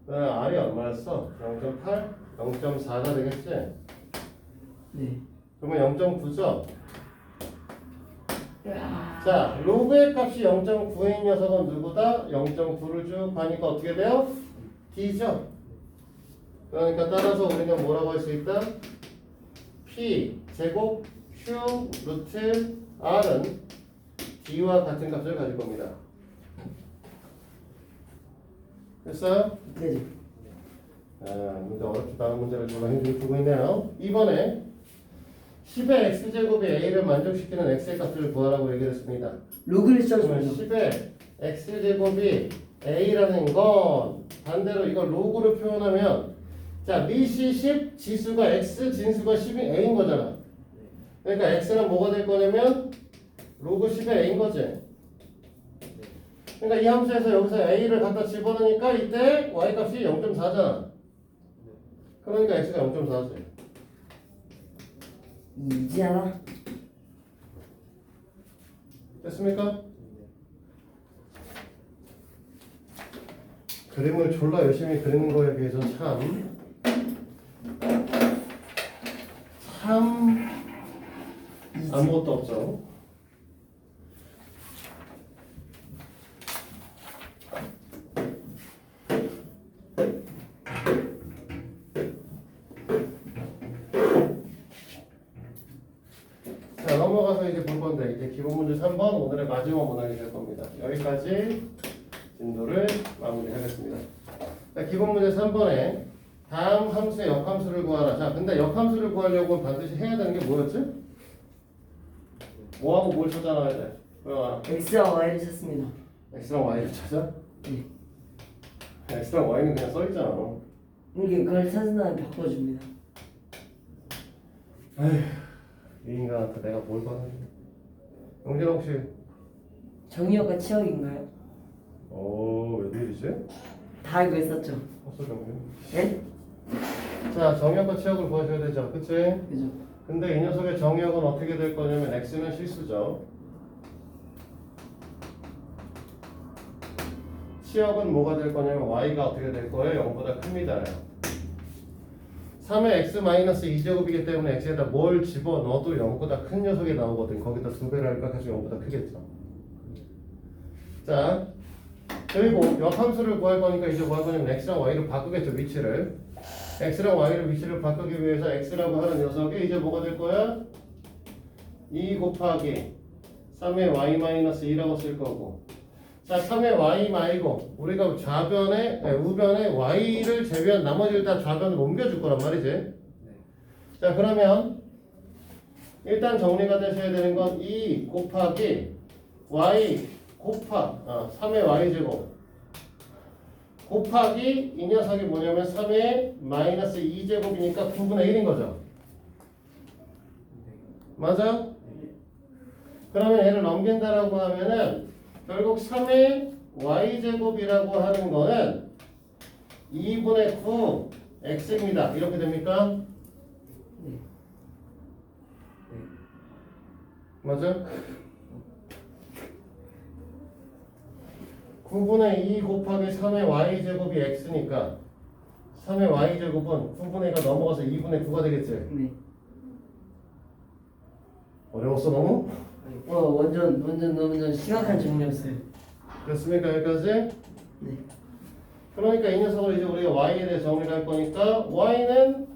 R이 얼마였어? 0.8, 0.4가 되겠지? 네. 그러면 0.9죠? 자, 로그의 값이 0.9인 녀석은 누구다? 0.9를 쭉 가니까 어떻게 돼요? D죠. 그러니까 따라서 우리는 뭐라고 할 수 있다? P 제곱 Q 루트 R은 D와 같은 값을 가질 겁니다. 됐어요? 네. 문제 어렵지도 않은 문제를 제가 힌트를 주고 있네요. 이번에 10의 x제곱이 a를 만족시키는 x의 값을 구하라고 얘기했습니다. 로그를 그러면 써주면 10의 x제곱이 a라는 건 반대로 이걸 로그로 표현하면 자 미시 10 지수가 x 진수가 10이 a인 거잖아. 그러니까 x는 뭐가 될 거냐면 로그 10의 a인 거지. 그러니까 이 함수에서 여기서 a를 갖다 집어넣으니까 이때 y 값이 0.4잖아. 그러니까 x가 0.4지. 이지 않아? 됐습니까? 그림을 졸라 열심히 그리는 거에 비해서 참 아무것도 없죠. 자, 넘어가서 이제 볼 건데 이제 기본 문제 3번 오늘의 마지막 문항이 될 겁니다. 여기까지 진도를 마무리하겠습니다. 자, 기본 문제 3번에 다음 함수의 역함수를 구하라. 자, 근데 역함수를 구하려고 반드시 해야 되는 게 뭐였지? 뭐하고 뭘 찾아놔야 돼? 그럼 X와 Y를 찾습니다. x랑 y를 찾아? 네. x랑 y는 그냥 써있잖아. 이게 그걸 찾은 다음에 바꿔줍니다. 이 인간한테 내가 뭘 받았니? 영진아 혹시 정의역과 치역인가요? 웬일이지? 다 알고 있었죠? 없어 정진. 네? 자, 정의역과 치역을 구하셔야 되죠. 그치? 그죠? 근데 이 녀석의 정의역은 어떻게 될 거냐면 x는 실수죠. 치역은 뭐가 될 거냐면 y가 어떻게 될 거예요? 0보다 큽니다. 3의 x-2제곱이기 때문에 x에다 뭘 집어넣어도 0보다 큰 녀석이 나오거든. 거기다 2배를 할까 계속 0보다 크겠죠. 자, 그리고 역함수를 구할 거니까 이제 뭐 할 거냐면 x랑 y를 바꾸겠죠. 위치를. x랑 y를 위치를 바꾸기 위해서 x라고 하는 녀석이 이제 뭐가 될 거야? 2 곱하기 3의 y-2라고 쓸 거고. 자, 3의 y 말고 우리가 우변에 y를 제외한 나머지를 다 좌변으로 옮겨줄 거란 말이지. 자, 그러면 일단 정리가 되셔야 되는 건 2 곱하기 y 3의 y제곱 곱하기 이 녀석이 뭐냐면 3의 마이너스 2제곱이니까 9분의 1인 거죠. 맞아? 그러면 얘를 넘긴다라고 하면은 결국 3의 y제곱이라고 하는 거는 2분의 9 x입니다. 이렇게 됩니까? 맞아? 9분의 2 곱하기 3의 y제곱이 x니까 3의 y제곱은 9분의 2가 넘어가서 2분의 9가 되겠지? 네. 어려웠어 너무? 완전 심각한 정리였어요. 됐습니까 여기까지? 네. 그러니까 이 녀석을 이제 우리가 y에 대해 정리를 할 거니까 y는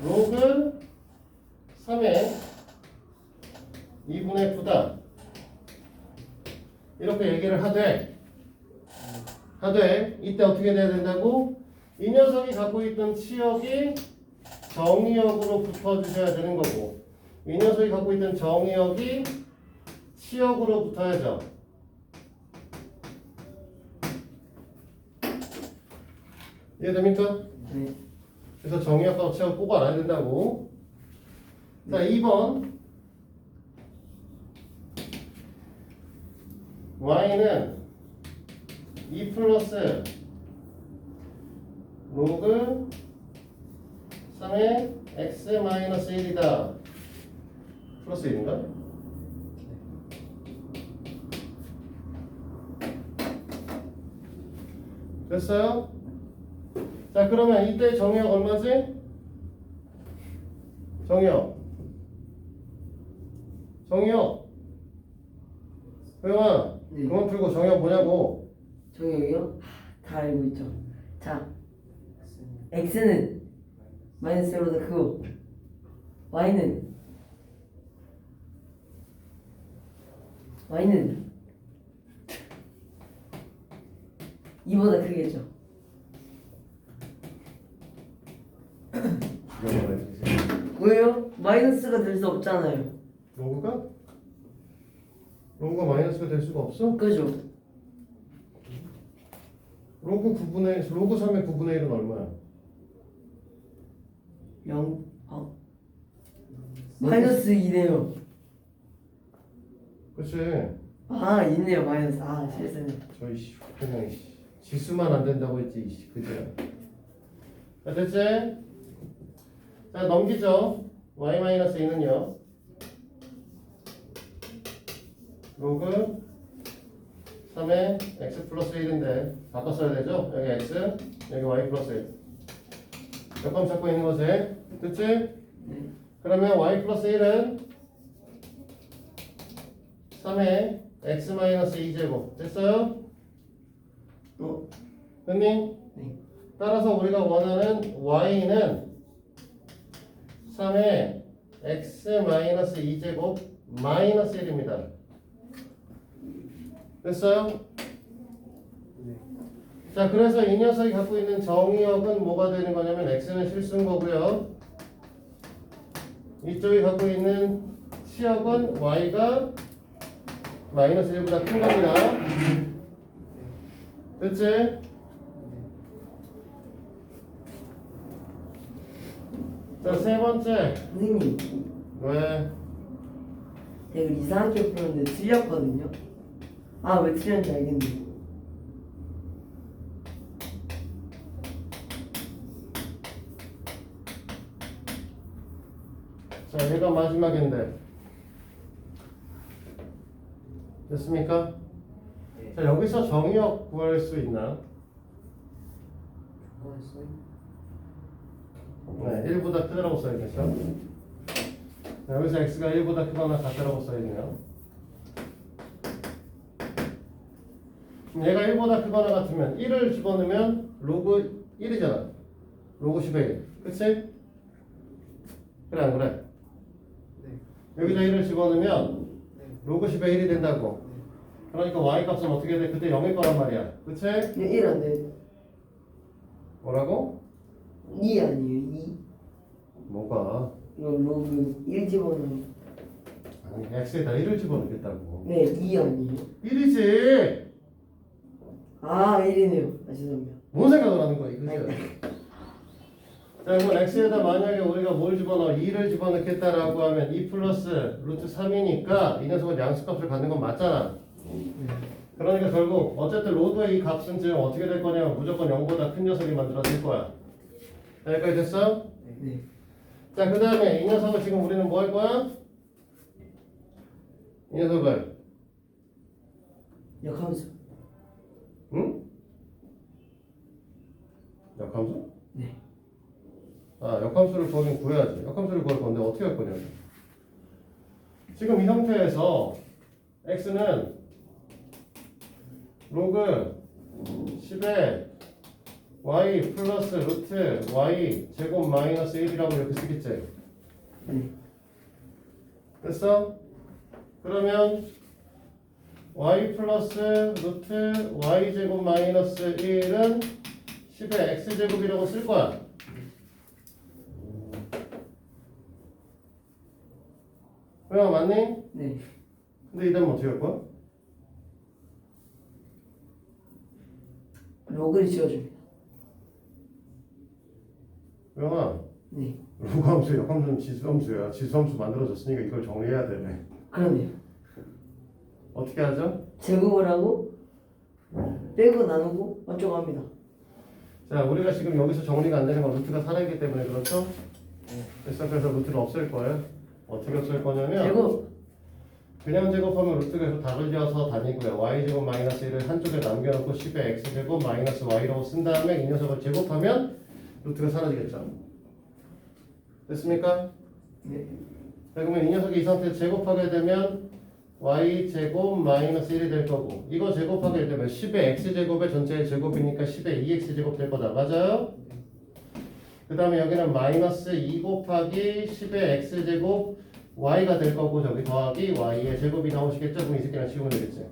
로그 3의 2분의 9다 이렇게 얘기를 하되 이때 어떻게 돼야 된다고? 이 녀석이 갖고 있던 치역이 정의역으로 붙어주셔야 되는 거고 이 녀석이 갖고 있던 정의역이 치역으로 붙어야죠. 이해됩니까? 네. 그래서 정의역하고 치역을 꼭 알아야 된다고. 자, 2번 y는 2 플러스 로그 3의 x-1이다. 플러스 1인가? 됐어요? 자, 그러면 이때 정의역 얼마지? 정의역 정의역. 소영아, 네. 그만 풀고 정의역 뭐냐고. 정의역이요? 다 알고 있죠. 자, x는 마이너스 1보다 크고 y는 2보다 크겠죠. 왜요? 마이너스가 될 수 없잖아요. 로그가? 로그가 마이너스가 될 수가 없어? 그죠? 로그 3의 9분의 1은 얼마야? 0, 마이너스 2네요. 그치? 아, 있네요, 마이너스. 아, 실수네. 저희 씨, 그냥 씨, 지수만 안 된다고 했지, 씨, 그죠? 자, 됐지? 자, 넘기죠. y-2는요. 로그 3의 x 플러스 1인데 바꿔 써야 되죠? 여기 x, 여기 y 플러스 1. 몇 번 찾고 있는 거지? 됐지? 네. 그러면 y 플러스 1은 3의 x 마이너스 2제곱 됐어요? 됐니? 네. 따라서 우리가 원하는 y는 3의 x 마이너스 2제곱 마이너스 1입니다. 됐어요? 네. 자, 그래서 이 녀석이 갖고 있는 정의역은 뭐가 되는 거냐면 x는 실수인 거고요. 이쪽이 갖고 있는 치역은 y가 마이너스 1보다 큰 겁니다. 됐지? 자, 세 번째. 선생님, 왜? 내가 이상하게 풀었는데 틀렸거든요. 아, 왜 틀렸는지 알겠네. 자, 얘가 마지막인데. 됐습니까? 네. 자, 여기서 정의역 구할 수 있나? 네, 1보다 크다라고 써야겠죠? 자, 여기서 x가 1보다 크거나 같다라고 써야겠네요. 얘가 1보다 크거나 같으면 1을 집어넣으면 로그 1이잖아. 로그 10의 1. 그치? 그래 안 그래? 네. 여기다 1을 집어넣으면 네. 로그 10의 1이 된다고. 그러니까 y 값은 어떻게 돼? 그때 0일 거란 말이야. 그치? 1 안 돼. 뭐라고? 2 아니에요, 2. 뭐가? 이거 로그 1 집어넣으면. 아니 x에다 1을 집어넣겠다고. 네, 2 아니에요? 1이지! 아, 1이네요. 아, 죄송합니다. 뭔 생각을 하는 거야 그죠? 자 그럼 x에다 만약에 우리가 뭘 집어넣어? 2를 집어넣겠다라고 하면 2 플러스 루트 3이니까 이 녀석은 양수값을 갖는 건 맞잖아. 그러니까 결국 어쨌든 로드의 이 값은 지금 어떻게 될 거냐면 무조건 0보다 큰 녀석이 만들어질 거야. 자, 여기까지 됐어? 네. 자 그 다음에 이 녀석을 지금 우리는 뭐 할 거야? 이 녀석을 역함수. 응? 역함수? 네. 아, 역함수를 구하긴 구해야지. 역함수를 구할 건데 어떻게 할 거냐? 지금 이 형태에서 x는 로그 10에 y 플러스 루트 y 제곱 마이너스 1이라고 이렇게 쓰겠지? 네. 됐어? 그러면 y 플러스 루트 y 제곱 마이너스 1은 10의 x 제곱이라고 쓸 거야. 왜 맞니? 네. 근데 이 다음 어떻게 할 거야? 로그를 지워줍니다. 영아, 네. 로그 함수, 역함수는 지수함수야. 지수함수 만들어졌으니까 이걸 정리해야 되네. 그러네요. 어떻게 하죠? 제곱을 하고 빼고 나누고 어쩌고 합니다. 자, 우리가 지금 여기서 정리가 안 되는 건 루트가 살아있기 때문에 그렇죠? 그래서 루트를 없앨 거예요. 어떻게 없앨 거냐면 제곱. 그냥 제곱하면 루트가 계속 답을 지어서 다니고요. y제곱 마이너스 1을 한쪽에 남겨놓고 10의 x제곱 마이너스 y라고 쓴 다음에 이 녀석을 제곱하면 루트가 사라지겠죠. 됐습니까? 네. 자, 그러면 이 녀석이 이 상태에서 제곱하게 되면 y제곱 마이너스 1이 될 거고 이거 제곱하게 되면 10의 x제곱의 전체의 제곱이니까 10의 2x제곱 될 거다. 맞아요? 그 다음에 여기는 마이너스 2 곱하기 10의 x제곱 y가 될 거고 저기 더하기 y의 제곱이 나오시겠죠? 그럼 이 새끼랑 치우면 되겠지.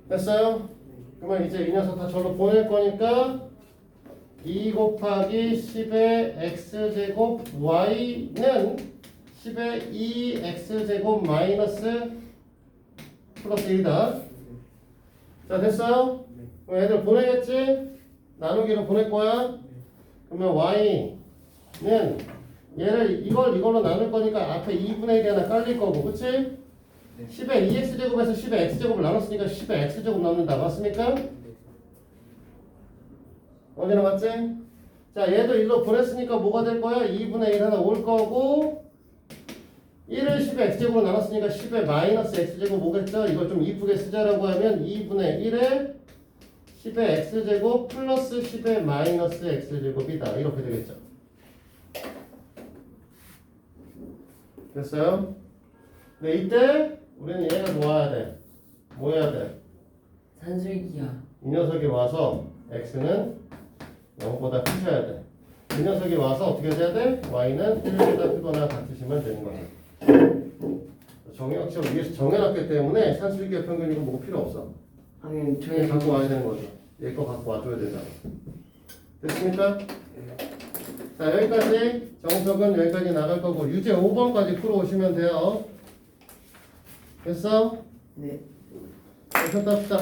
됐어요? 그러면 이제 이 녀석 다 저로 보낼 거니까 2 곱하기 10의 x제곱 y는 10의 2x제곱 마이너스 플러스 1이다. 자, 됐어요? 그럼 애들 보내겠지? 나누기로 보낼 거야? 그러면 y는 얘를 이걸로 나눌 거니까 앞에 2분의 1이 하나 깔릴 거고, 그치? 10의 2x제곱에서 10의 x제곱을 나눴으니까 10의 x제곱 남는다. 맞습니까? 어디 나갔지? 자, 얘도 일로 보냈으니까 뭐가 될 거야? 2분의 1 하나 올 거고 1을 10의 x제곱으로 나눴으니까 10의 마이너스 x제곱 오겠죠? 이걸 좀 이쁘게 쓰자라고 하면 2분의 1에 10의 x제곱 플러스 10의 마이너스 x제곱이다. 이렇게 되겠죠. 됐어요? 네, 이때 우리는 얘가 좋아야 돼. 뭐 해야 돼? 산술기야. 이 녀석이 와서 x는 0보다 크셔야 돼. 이 녀석이 와서 어떻게 해야 돼? y는 1보다 크거나 같으시면 되는 거죠. 정의역학을 위해서 정해놨기 때문에 산술기의 평균이고 뭐고 필요 없어. 아니 얘 저희 갖고 와야 되는 거죠. 얘 거 갖고 와줘야 되잖아. 됐습니까? 자, 여기까지 정석은 여기까지 나갈 거고 유제 5번까지 풀어오시면 돼요. 됐어? 네. 됐다 합시다.